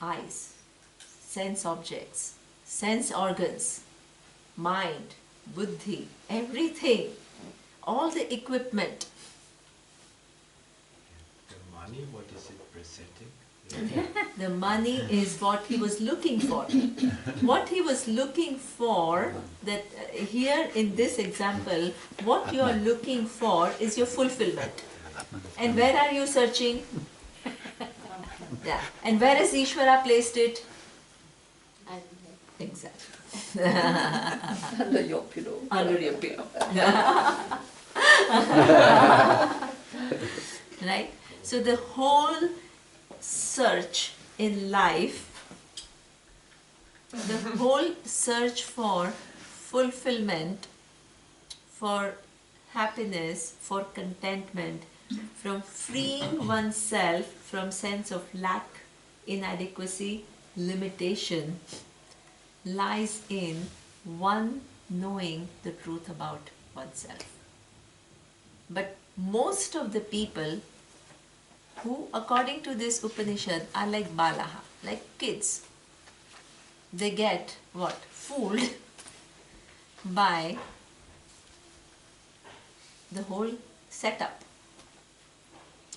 Eyes, sense objects, sense organs, mind, buddhi, everything, all the equipment. The money, what is it presenting? The money is what he was looking for. What he was looking for, that here in this example, what you are looking for is your fulfillment. And where are you searching? Yeah. And where has Ishwara placed it? Exactly. Under your pillow. Under your pillow. Right? So the whole search in life, the whole search for fulfillment, for happiness, for contentment, from freeing oneself from sense of lack, inadequacy, limitation, lies in one knowing the truth about oneself. But most of the people who, according to this Upanishad, are like balaha, like kids, they get what? Fooled by the whole setup.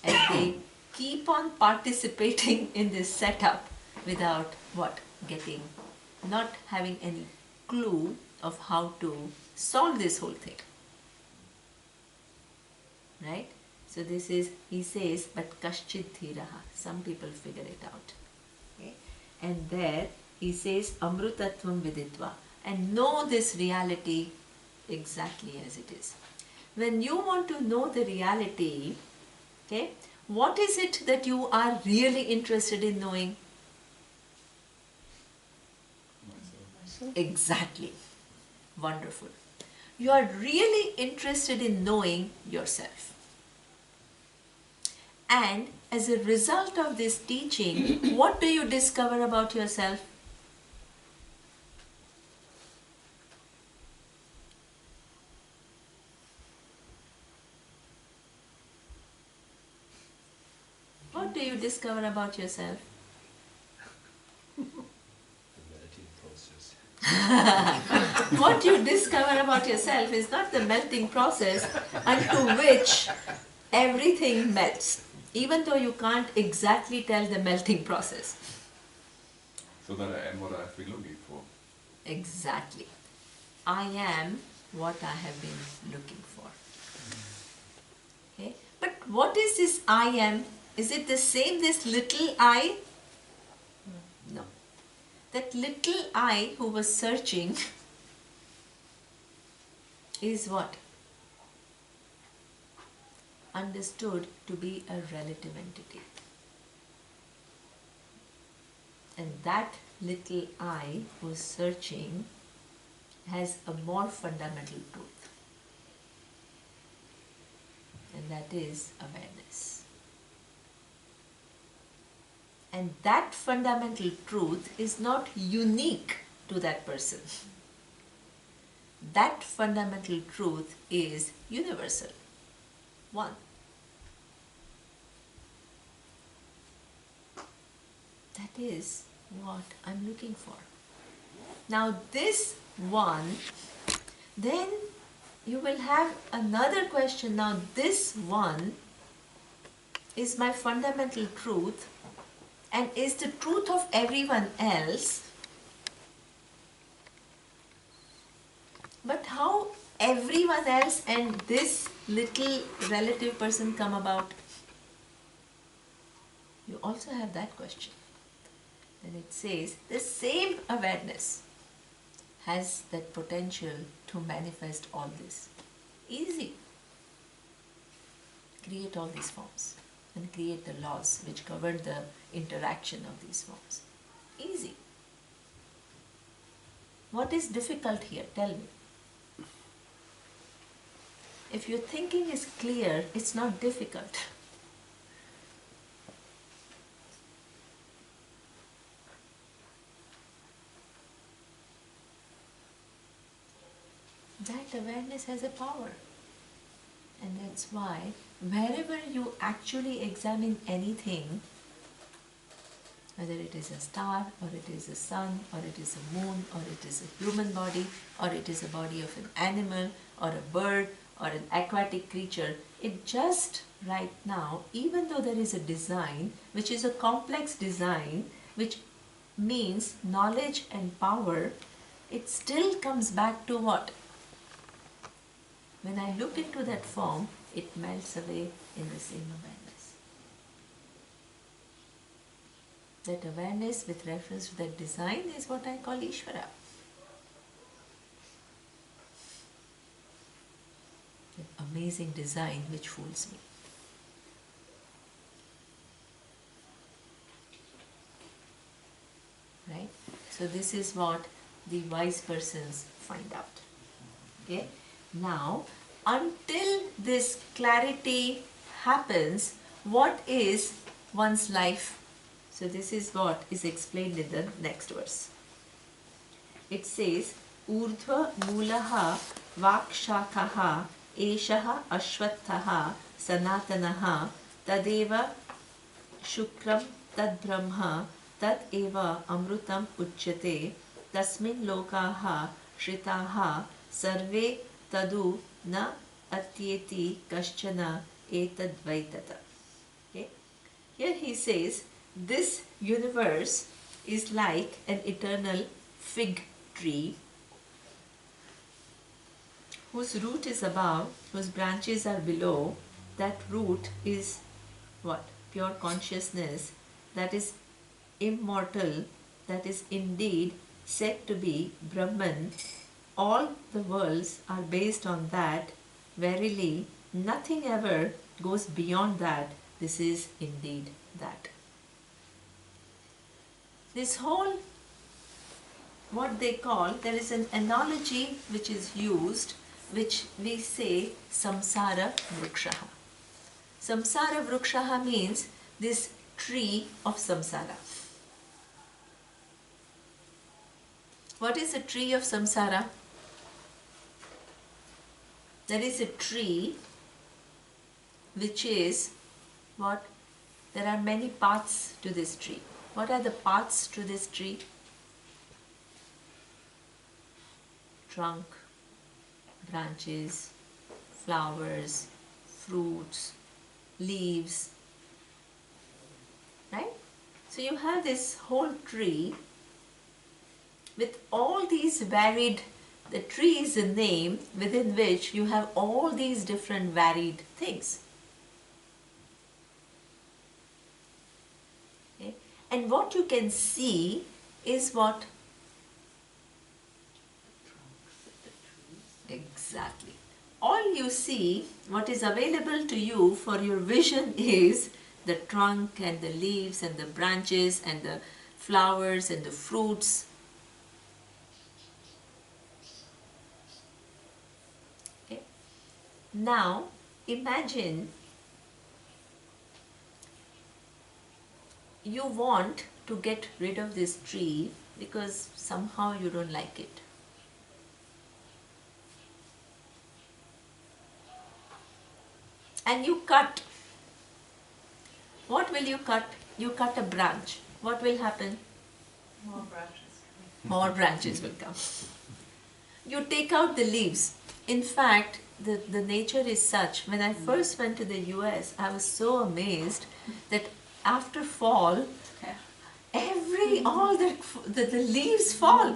And they keep on participating in this setup without what? Not having any clue of how to solve this whole thing. Right? So this is, he says, but kaschid dhiraha. Some people figure it out. Okay? And there he says, amrutatvam viditva. And know this reality exactly as it is. When you want to know the reality, okay, what is it that you are really interested in knowing? Exactly. Wonderful. You are really interested in knowing yourself. And as a result of this teaching, what do you discover about yourself? What do you discover about yourself? The melting process. What you discover about yourself is not the melting process unto which everything melts, even though you can't exactly tell the melting process. So that I am what I have been looking for. Exactly. I am what I have been looking for. Okay? But what is this I am? Is it the same, this little I? No. That little I who was searching is what? Understood to be a relative entity. And that little I who's searching has a more fundamental truth. And that is awareness. And that fundamental truth is not unique to that person. That fundamental truth is universal. One. That is what I'm looking for. Now this one, then you will have another question. Now this one is my fundamental truth and is the truth of everyone else. But how everyone else and this little relative person come about? You also have that question. And it says the same awareness has that potential to manifest all this. Easy. Create all these forms and create the laws which govern the interaction of these forms. Easy. What is difficult here? Tell me. If your thinking is clear, it's not difficult. That awareness has a power. And that's why wherever you actually examine anything, whether it is a star, or it is a sun, or it is a moon, or it is a human body, or it is a body of an animal, or a bird, or an aquatic creature, it just right now, even though there is a design, which is a complex design, which means knowledge and power, it still comes back to what? When I look into that form, it melts away in the same awareness. That awareness with reference to that design is what I call Ishwara. That amazing design which fools me. Right? So this is what the wise persons find out. Okay? Now, until this clarity happens, what is one's life? So this is what is explained in the next verse. It says, Urdhva Mulaha Vakshakaha Eshaha Ashwathaha Sanatanaha Tadeva Shukram Tad Brahma Tad Eva Amrutam Uchyate Tasmin Lokaha Shritaha Sarve Tadu Na Atyeti Kaschana Etadvaitata. Okay? Here he says, this universe is like an eternal fig tree whose root is above, whose branches are below, that root is what? Pure consciousness, that is immortal, that is indeed said to be Brahman. All the worlds are based on that. Verily, nothing ever goes beyond that. This is indeed that. This whole, what they call, there is an analogy which is used, which we say samsara vrikshaha. Samsara vrikshaha means this tree of samsara. What is a tree of samsara? There is a tree which is what? There are many paths to this tree. What are the paths to this tree? Trunk, branches, flowers, fruits, leaves, right? So you have this whole tree with all these varied, the tree is a name within which you have all these different varied things. Okay? And what you can see is what? Exactly. All you see, what is available to you for your vision is the trunk and the leaves and the branches and the flowers and the fruits. Okay. Now, imagine you want to get rid of this tree because somehow you don't like it. And you cut. What will you cut? You cut a branch. What will happen? More branches. More branches will come. You take out the leaves. In fact, the nature is such. When I first went to the US, I was so amazed that after fall, all the leaves fall.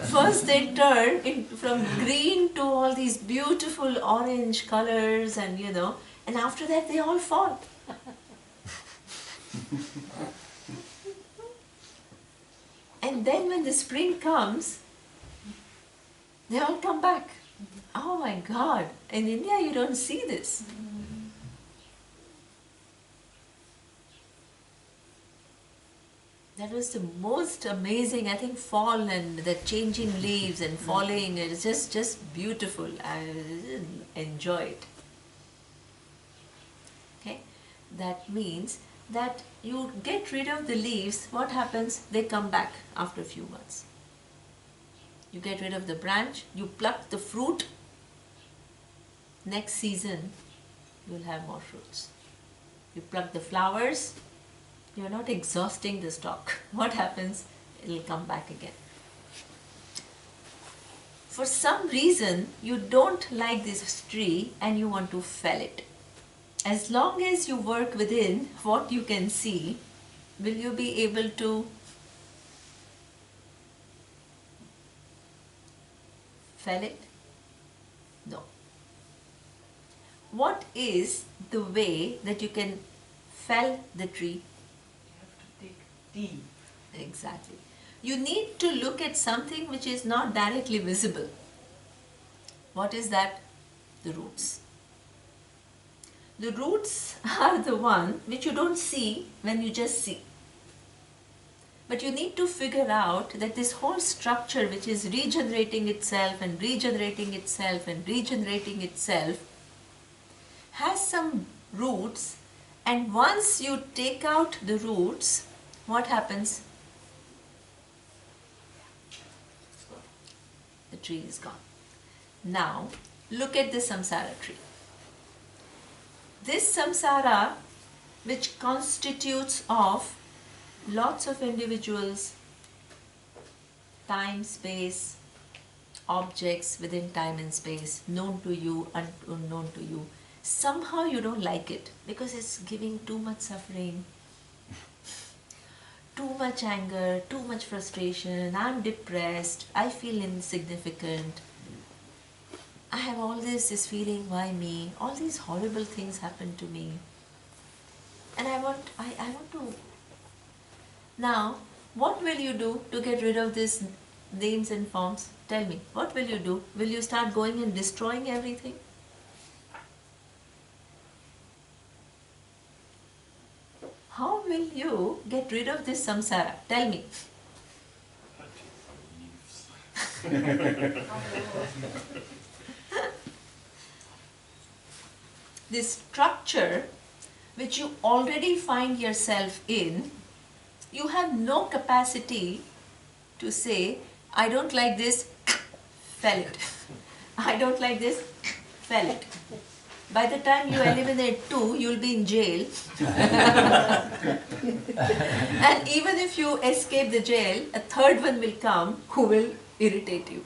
First they turn from green to all these beautiful orange colors, and and after that they all fall. And then when the spring comes, they all come back. Oh my God, in India you don't see this. That was the most amazing, I think, fall and the changing leaves and falling. It's just beautiful. I enjoy it. Okay? That means that you get rid of the leaves. What happens? They come back after a few months. You get rid of the branch, you pluck the fruit. Next season, you'll have more fruits. You pluck the flowers. You're not exhausting the stock. What happens? It'll come back again. For some reason, you don't like this tree and you want to fell it. As long as you work within what you can see, will you be able to fell it? No. What is the way that you can fell the tree? Deep. Exactly. You need to look at something which is not directly visible. What is that? The roots. The roots are the one which you don't see when you just see. But you need to figure out that this whole structure which is regenerating itself and regenerating itself and regenerating itself has some roots, and once you take out the roots, what happens? The tree is gone. Now, look at the samsara tree. This samsara, which constitutes of lots of individuals, time, space, objects within time and space, known to you, unknown to you, somehow you don't like it because it's giving too much suffering, too much anger, too much frustration, I'm depressed, I feel insignificant. I have all this feeling, why me? All these horrible things happen to me. And I want to... Now, what will you do to get rid of these names and forms? Tell me, what will you do? Will you start going and destroying everything? How will you get rid of this samsara? Tell me. This structure which you already find yourself in, you have no capacity to say, I don't like this, fell it. I don't like this, fell it. By the time you eliminate two, you'll be in jail. And even if you escape the jail, a third one will come who will irritate you.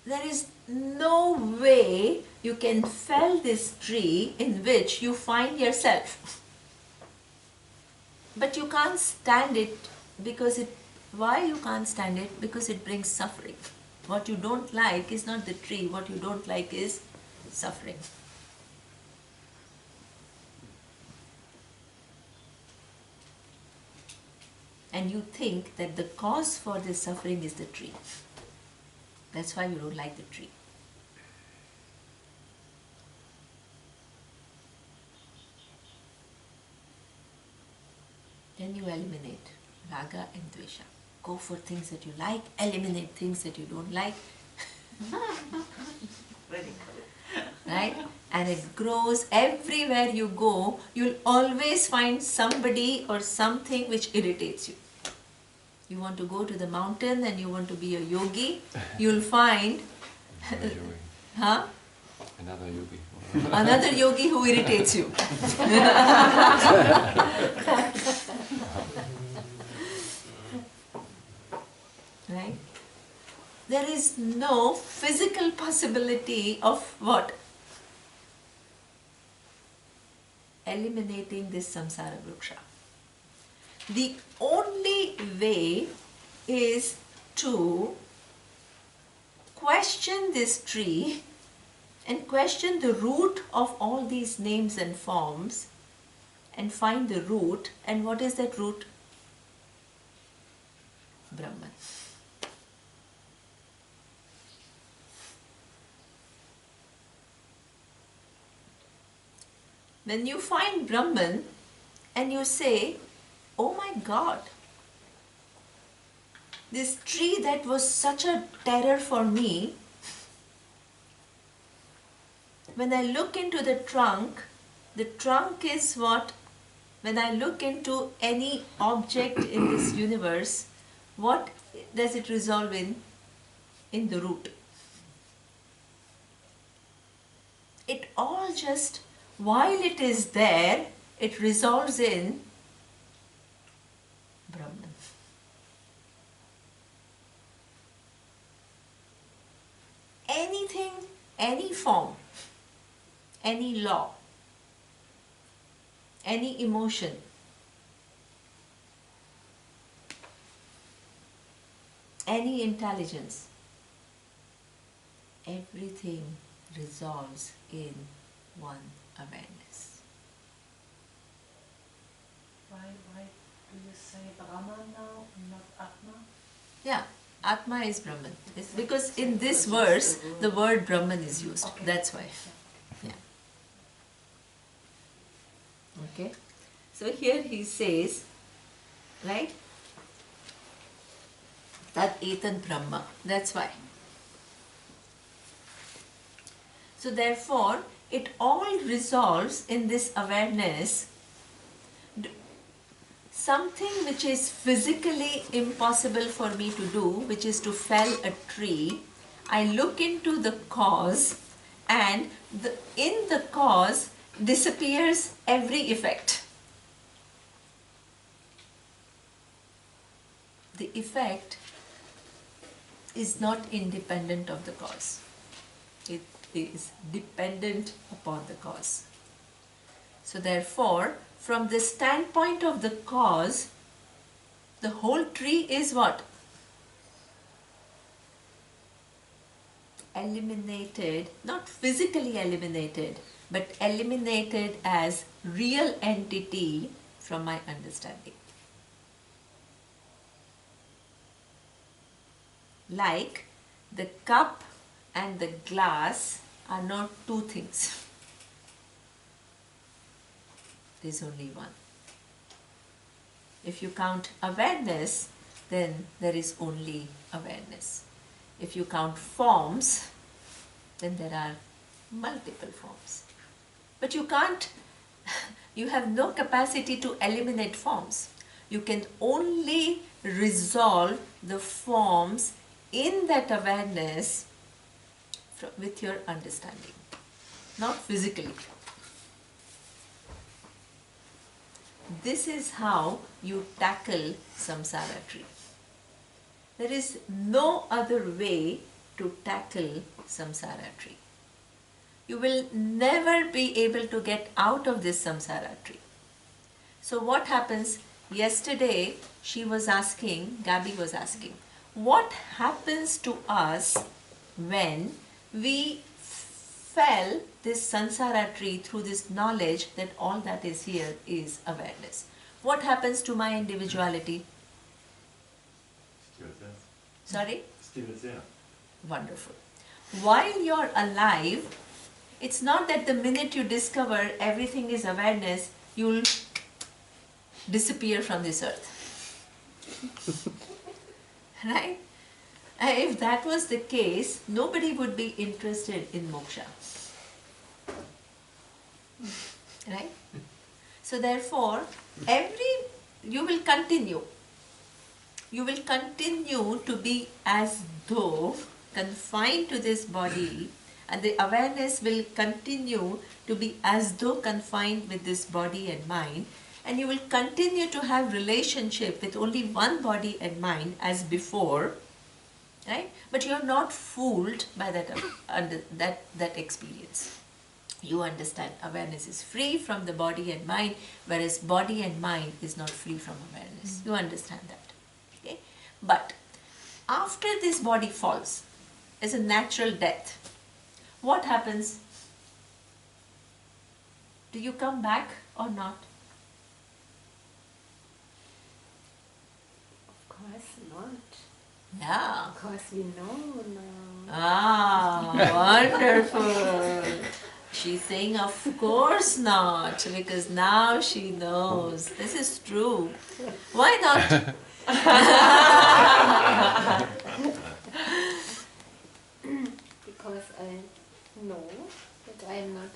There is no way you can fell this tree in which you find yourself. But you can't stand it because it... Why you can't stand it? Because it brings suffering. What you don't like is not the tree. What you don't like is suffering. And you think that the cause for this suffering is the tree. That's why you don't like the tree. Then you eliminate raga and dvesha. Go for things that you like, eliminate things that you don't like. Right? And it grows everywhere you go. You'll always find somebody or something which irritates you. You want to go to the mountain and you want to be a yogi, you'll find huh? Another yogi. Another yogi who irritates you. Right? There is no physical possibility of what? Eliminating this samsara vriksha. The only way is to question this tree and question the root of all these names and forms and find the root. And what is that root? Brahman. When you find Brahman and you say, oh my God, this tree that was such a terror for me, when I look into the trunk is what? When I look into any object in this universe, what does it resolve in? In the root. It all just, while it is there, it resolves in Brahman. Anything, any form, any law, any emotion, any intelligence, everything resolves in one awareness. Why do you say Brahman now and not Atma? Yeah, Atma is Brahman. It's because in this verse, the word Brahman is used. Okay. That's why. Yeah. Okay. So here he says, right? Tat etan Brahma. That's why. So therefore, it all resolves in this awareness. Something which is physically impossible for me to do, which is to fell a tree, I look into the cause, and in the cause disappears every effect. The effect is not independent of the cause. It is dependent upon the cause. So therefore, from the standpoint of the cause, The whole tree is what? Eliminated, not physically eliminated, but eliminated as real entity from my understanding. Like the cup and the glass are not two things. There's only one. If you count awareness, then there is only awareness. If you count forms, then there are multiple forms. But you can't, you have no capacity to eliminate forms. You can only resolve the forms in that awareness with your understanding, not physically. This is how you tackle samsara tree. There is no other way to tackle samsara tree. You will never be able to get out of this samsara tree. So what happens? Yesterday she was asking, Gabi was asking, what happens to us when we fell this samsara tree through this knowledge that all that is here is awareness? What happens to my individuality? Still there. Sorry? Still there. Wonderful. While you're alive, it's not that the minute you discover everything is awareness, you'll disappear from this earth. Right? If that was the case, nobody would be interested in moksha. Right? So therefore, you will continue. You will continue to be as though confined to this body, and the awareness will continue to be as though confined with this body and mind, and you will continue to have relationship with only one body and mind as before, right? But you are not fooled by that experience. You understand awareness is free from the body and mind, whereas body and mind is not free from awareness. You understand that. Okay? But after this body falls, as a natural death, what happens? Do you come back or not? Of course not. Yeah. Of course we know now. Ah, wonderful. She's saying, of course not, because now she knows. This is true. Why not? Because I know that I am not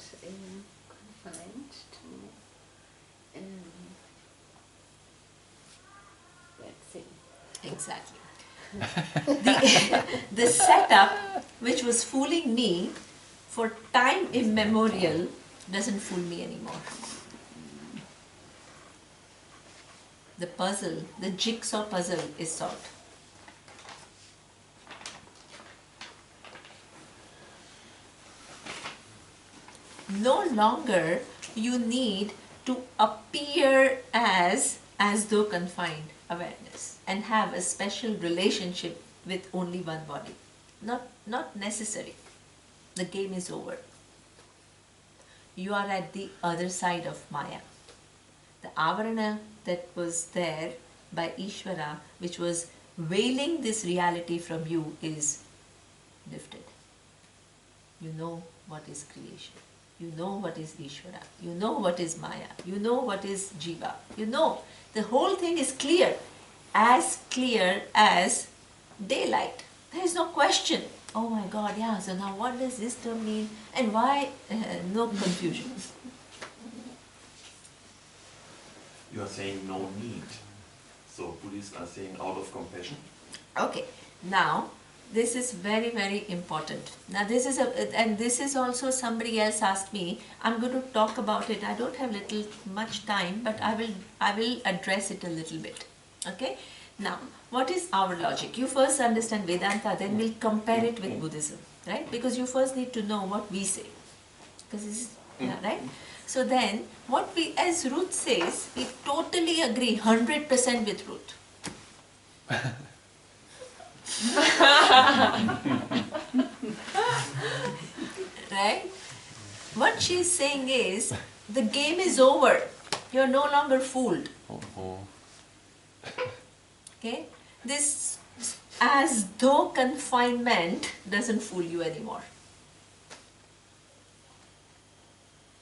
confined to that thing. Exactly. The setup which was fooling me for time immemorial doesn't fool me anymore. The puzzle, the jigsaw puzzle is solved. No longer you need to appear as though confined awareness and have a special relationship with only one body. Not necessary. The game is over. You are at the other side of Maya. The avarana that was there by Ishwara, which was veiling this reality from you, is lifted. You know what is creation. You know what is Ishwara. You know what is Maya. You know what is Jiva. You know. The whole thing is clear as daylight. There is no question. Oh my God, yeah, so now what does this term mean? And why? No confusion. You are saying no need. So Buddhists are saying out of compassion. Okay, now this is very, very important. Now this is also somebody else asked me. I'm going to talk about it. I don't have much time, but I will address it a little bit. Okay. Now, what is our logic? You first understand Vedanta, then we'll compare it with Buddhism, right? Because you first need to know what we say. Because this is, right? So then, as Ruth says, we totally agree 100% with Ruth. Right? What she's saying is, the game is over. You're no longer fooled. Okay? This as though confinement doesn't fool you anymore.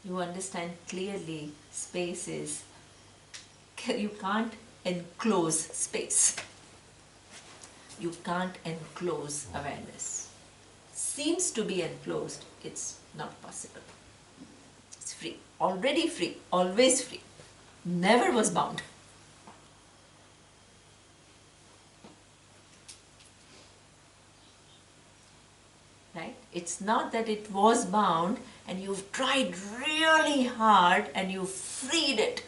You understand clearly space is, you can't enclose space. You can't enclose awareness. Seems to be enclosed, it's not possible. It's free, already free, always free, never was bound. Right? It's not that it was bound and you've tried really hard and you freed it.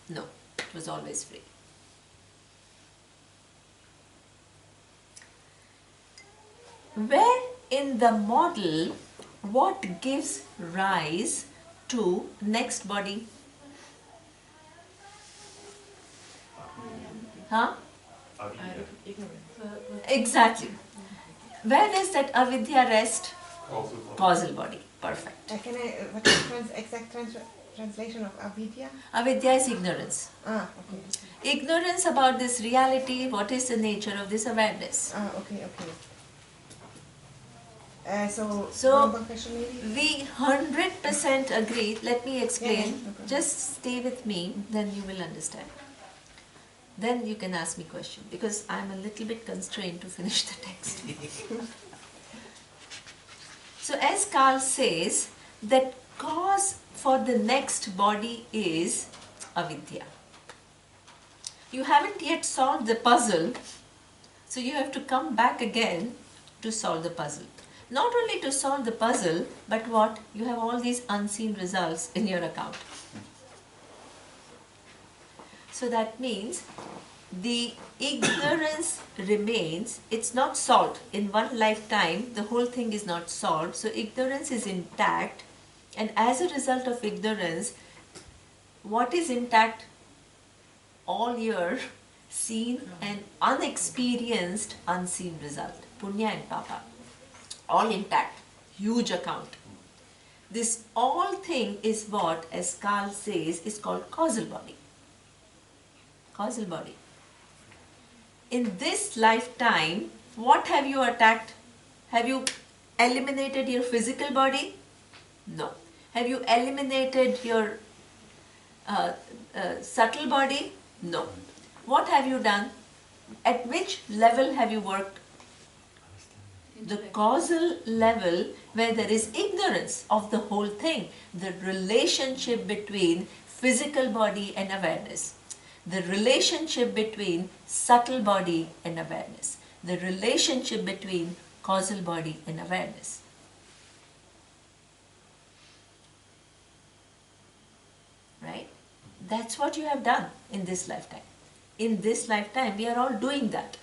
No, it was always free. Where in the model, what gives rise to next body? Huh? Exactly. Where does that avidya rest? Causal body. Perfect. Can I, what is the exact translation of avidya? Avidya is ignorance. Okay. Ignorance about this reality, what is the nature of this awareness. Okay. So one question maybe? We 100% agree. Let me explain. Yeah, no problem. Just stay with me, then you will understand. Then you can ask me question, because I'm a little bit constrained to finish the text. So as Carl says, that cause for the next body is avidya. You haven't yet solved the puzzle, so you have to come back again to solve the puzzle. Not only to solve the puzzle, but what? You have all these unseen results in your account. So that means the ignorance remains, it's not solved. In one lifetime, the whole thing is not solved. So ignorance is intact, and as a result of ignorance, what is intact? All your seen and unexperienced unseen result, punya and papa, all intact, huge account. This all thing is what, as Carl says, is called causal body. Causal body. In this lifetime, what have you attacked? Have you eliminated your physical body? No. Have you eliminated your subtle body? No. What have you done? At which level have you worked? The causal level, where there is ignorance of the whole thing, the relationship between physical body and awareness, the relationship between subtle body and awareness, the relationship between causal body and awareness. Right? That's what you have done in this lifetime. In this lifetime, we are all doing that.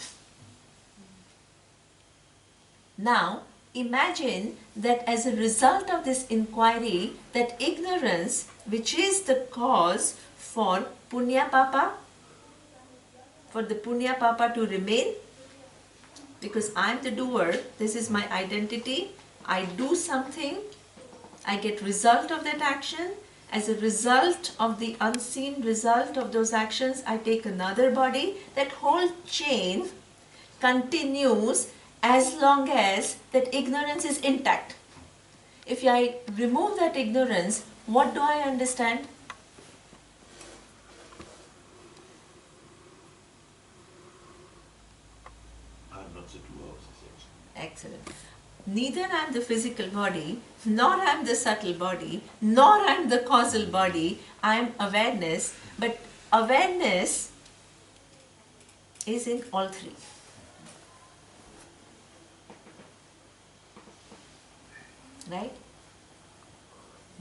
Now, imagine that as a result of this inquiry, that ignorance, which is the cause for punya papa, for the punya papa to remain, because I am the doer, this is my identity, I do something, I get result of that action, as a result of the unseen result of those actions, I take another body. That whole chain continues as long as that ignorance is intact. If I remove that ignorance, what do I understand? I'm not the doer of this action. Excellent. Neither I am the physical body, nor I am the subtle body, nor I am the causal body. I am awareness, but awareness is in all three. Right?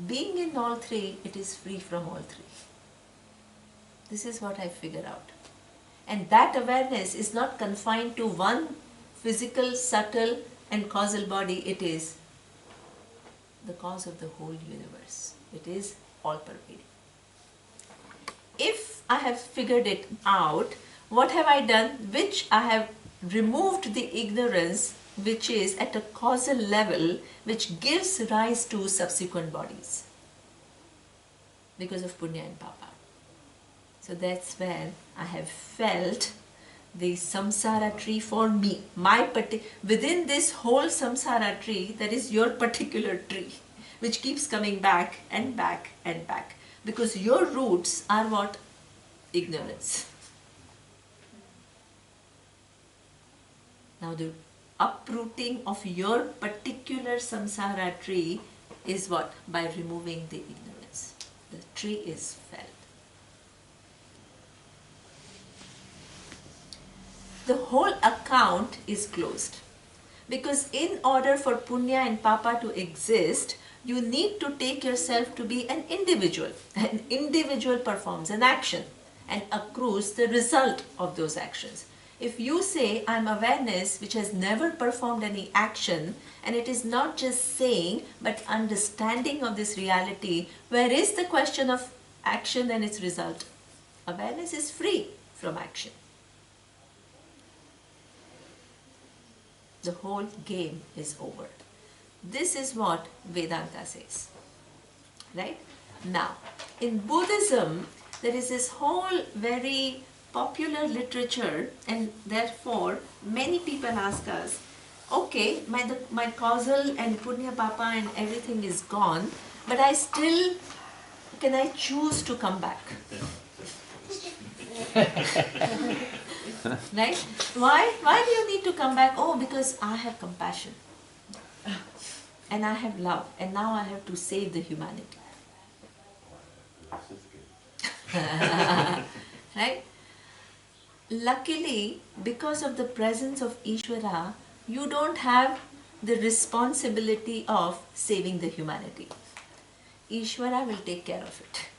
Being in all three, it is free from all three. This is what I figure out. And that awareness is not confined to one physical, subtle and causal body. It is the cause of the whole universe. It is all pervading. If I have figured it out, what have I done? Which I have removed the ignorance which is at a causal level, which gives rise to subsequent bodies because of punya and papa. So that's where I have felt the samsara tree for me. Within this whole samsara tree, there is your particular tree, which keeps coming back and back and back. Because your roots are what? Ignorance. Now the uprooting of your particular samsara tree is what? By removing the ignorance. The tree is felled. The whole account is closed. Because in order for punya and papa to exist, you need to take yourself to be an individual. An individual performs an action and accrues the result of those actions. If you say, I'm awareness which has never performed any action, and it is not just saying but understanding of this reality, where is the question of action and its result? Awareness is free from action. The whole game is over. This is what Vedanta says. Right? Now, in Buddhism, there is this whole very popular literature, and therefore many people ask us, okay, my causal and punya papa and everything is gone, but can I choose to come back? Right? Why do you need to come back? Oh, because I have compassion. And I have love. And now I have to save the humanity. Right? Luckily, because of the presence of Ishwara, you don't have the responsibility of saving the humanity. Ishwara will take care of it.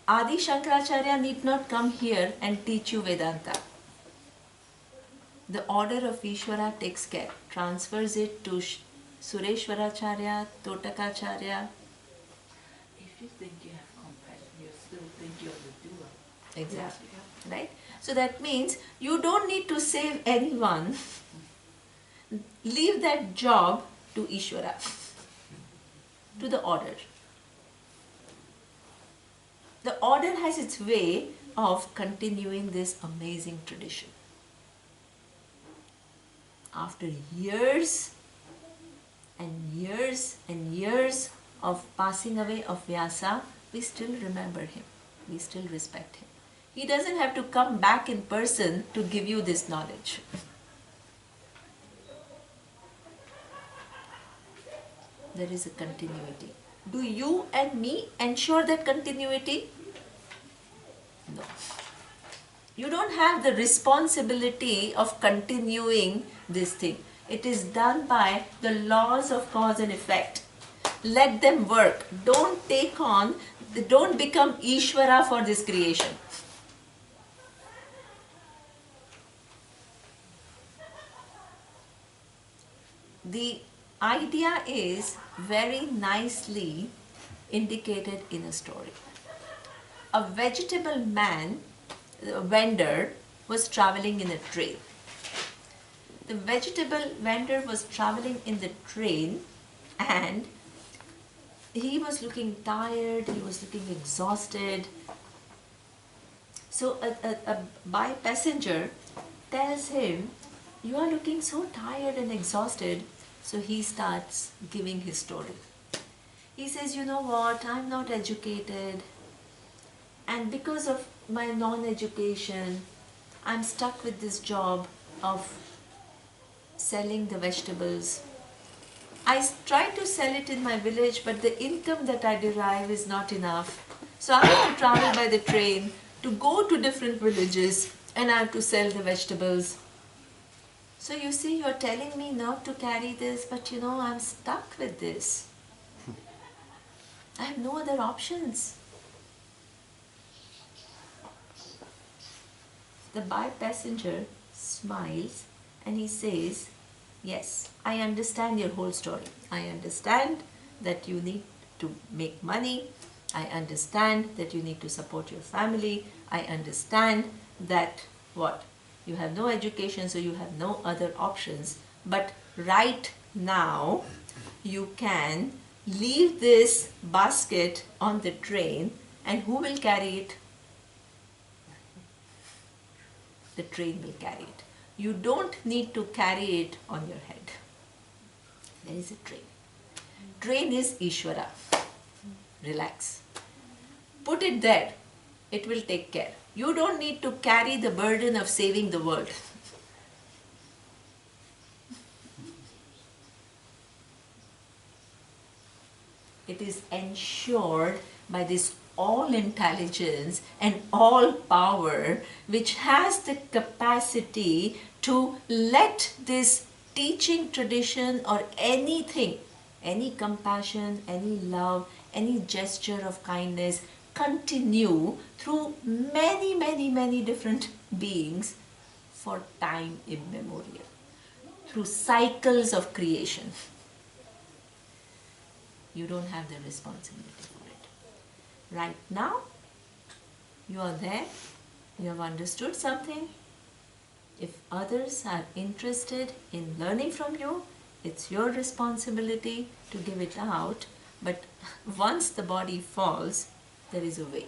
Adi Shankaracharya need not come here and teach you Vedanta. The order of Ishwara takes care, transfers it to Sureshwaracharya, Totakacharya. If you think you have compassion, you still think you're the doer. Exactly. Yeah. Right? So that means you don't need to save anyone. Leave that job to Ishwara, to the order. The order has its way of continuing this amazing tradition. After years and years and years of passing away of Vyasa, we still remember him. We still respect him. He doesn't have to come back in person to give you this knowledge. There is a continuity. Do you and me ensure that continuity? No. You don't have the responsibility of continuing this thing. It is done by the laws of cause and effect. Let them work. Don't become Ishwara for this creation. The idea is very nicely indicated in a story. A vegetable vendor was traveling in a train. The vegetable vendor was traveling in the train and he was looking tired, he was looking exhausted. So a by passenger tells him, you are looking so tired and exhausted. So he starts giving his story. He says, you know what, I'm not educated, and because of my non-education, I'm stuck with this job of selling the vegetables. I try to sell it in my village, but the income that I derive is not enough. So I have to travel by the train to go to different villages and I have to sell the vegetables. So you see, you're telling me not to carry this, but you know, I'm stuck with this. I have no other options. The by passenger smiles and he says, yes, I understand your whole story. I understand that you need to make money I understand that you need to support your family. I understand that what? You have no education, so you have no other options. But right now, you can leave this basket on the train, and who will carry it? The train will carry it. You don't need to carry it on your head. There is a train. Train is Ishwara. Relax. Put it there. It will take care. You don't need to carry the burden of saving the world. It is ensured by this all intelligence and all power which has the capacity to let this teaching tradition or anything, any compassion, any love, any gesture of kindness continue through many, many, many different beings for time immemorial, through cycles of creation. You don't have the responsibility for it. Right now, you are there, you have understood something. If others are interested in learning from you, it's your responsibility to give it out. But once the body falls, there is a way.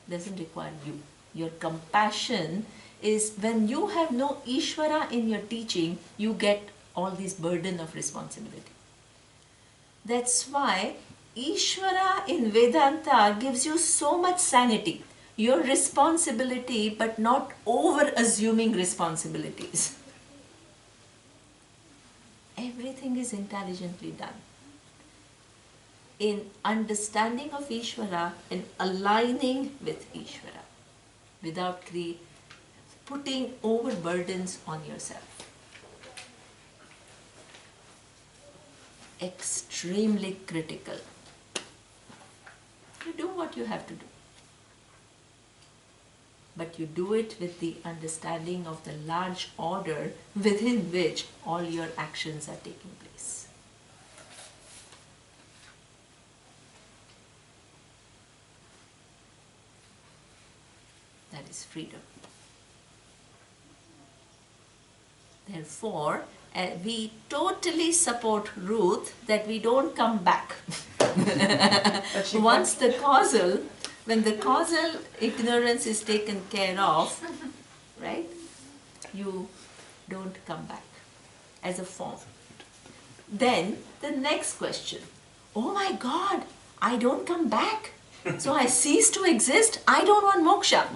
Doesn't require you. Your compassion is when you have no Ishwara in your teaching, you get all this burden of responsibility. That's why Ishwara in Vedanta gives you so much sanity. Your responsibility, but not over-assuming responsibilities. Everything is intelligently done. In understanding of Ishwara and aligning with Ishwara, without putting overburdens on yourself. Extremely critical. You do what you have to do. But you do it with the understanding of the large order within which all your actions are taking place. That is freedom. Therefore, we totally support Ruth that we don't come back. Once the causal, when the causal ignorance is taken care of, right, you don't come back as a form. Then the next question, oh my God, I don't come back. So I cease to exist. I don't want moksha.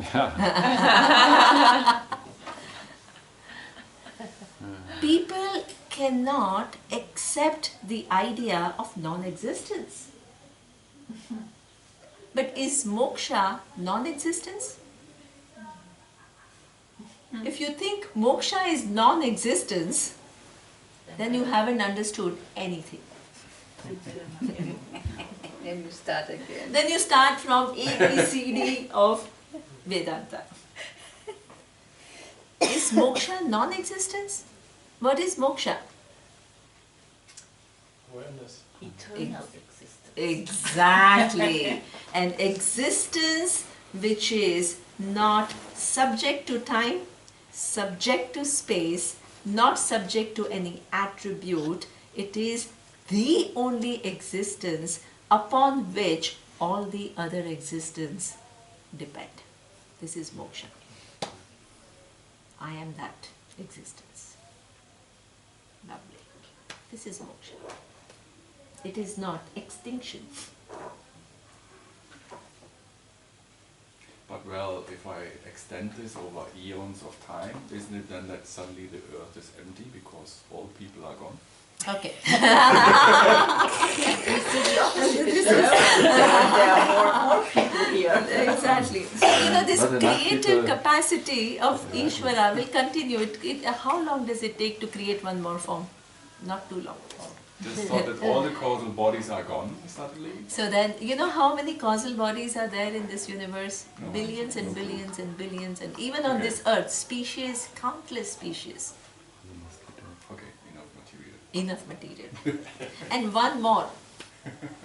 People cannot accept the idea of non-existence. But is moksha non-existence? If you think moksha is non-existence, then you haven't understood anything. Then you start again. Then you start from A, B, C, D of Vedanta. Is moksha non-existence? What is moksha? Awareness. Eternal existence. Exactly. An existence which is not subject to time, subject to space, not subject to any attribute. It is the only existence upon which all the other existence depend. This is moksha. I am that existence. Lovely. This is moksha. It is not extinction. But well, if I extend this over eons of time, isn't it then that suddenly the earth is empty because all people are gone? Okay. There are more people here. Exactly. So, this But enough creative people- capacity of Ishwara will continue. How long does it take to create one more form? Not too long. Just thought that all the causal bodies are gone suddenly. So then, you know how many causal bodies are there in this universe? No. Billions and billions and billions, and even on this earth, species, countless species. Okay, enough material. Enough material. And one more.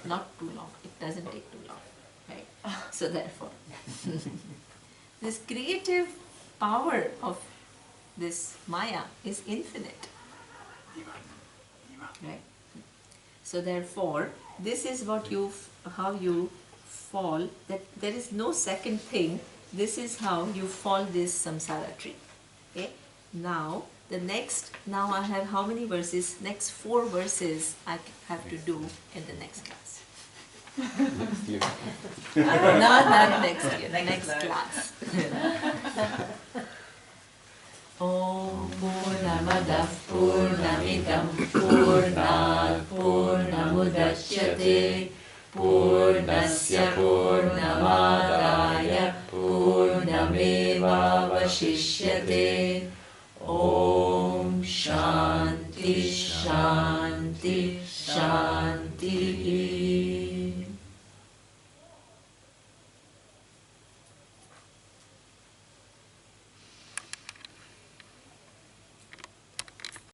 Not too long. It doesn't take too long, right? So therefore, this creative power of this Maya is infinite, right? So therefore, this is what how you fall, that there is no second thing. This is how you fall this samsara tree. Okay? Now, now I have how many verses? Next 4 verses I have to do in the next class. Next year. Not that next year, next class. Om Purnamadav Purnamidam Purnat Purnamudachyate Purnasya Purnamadaya Purnameva Vashishyate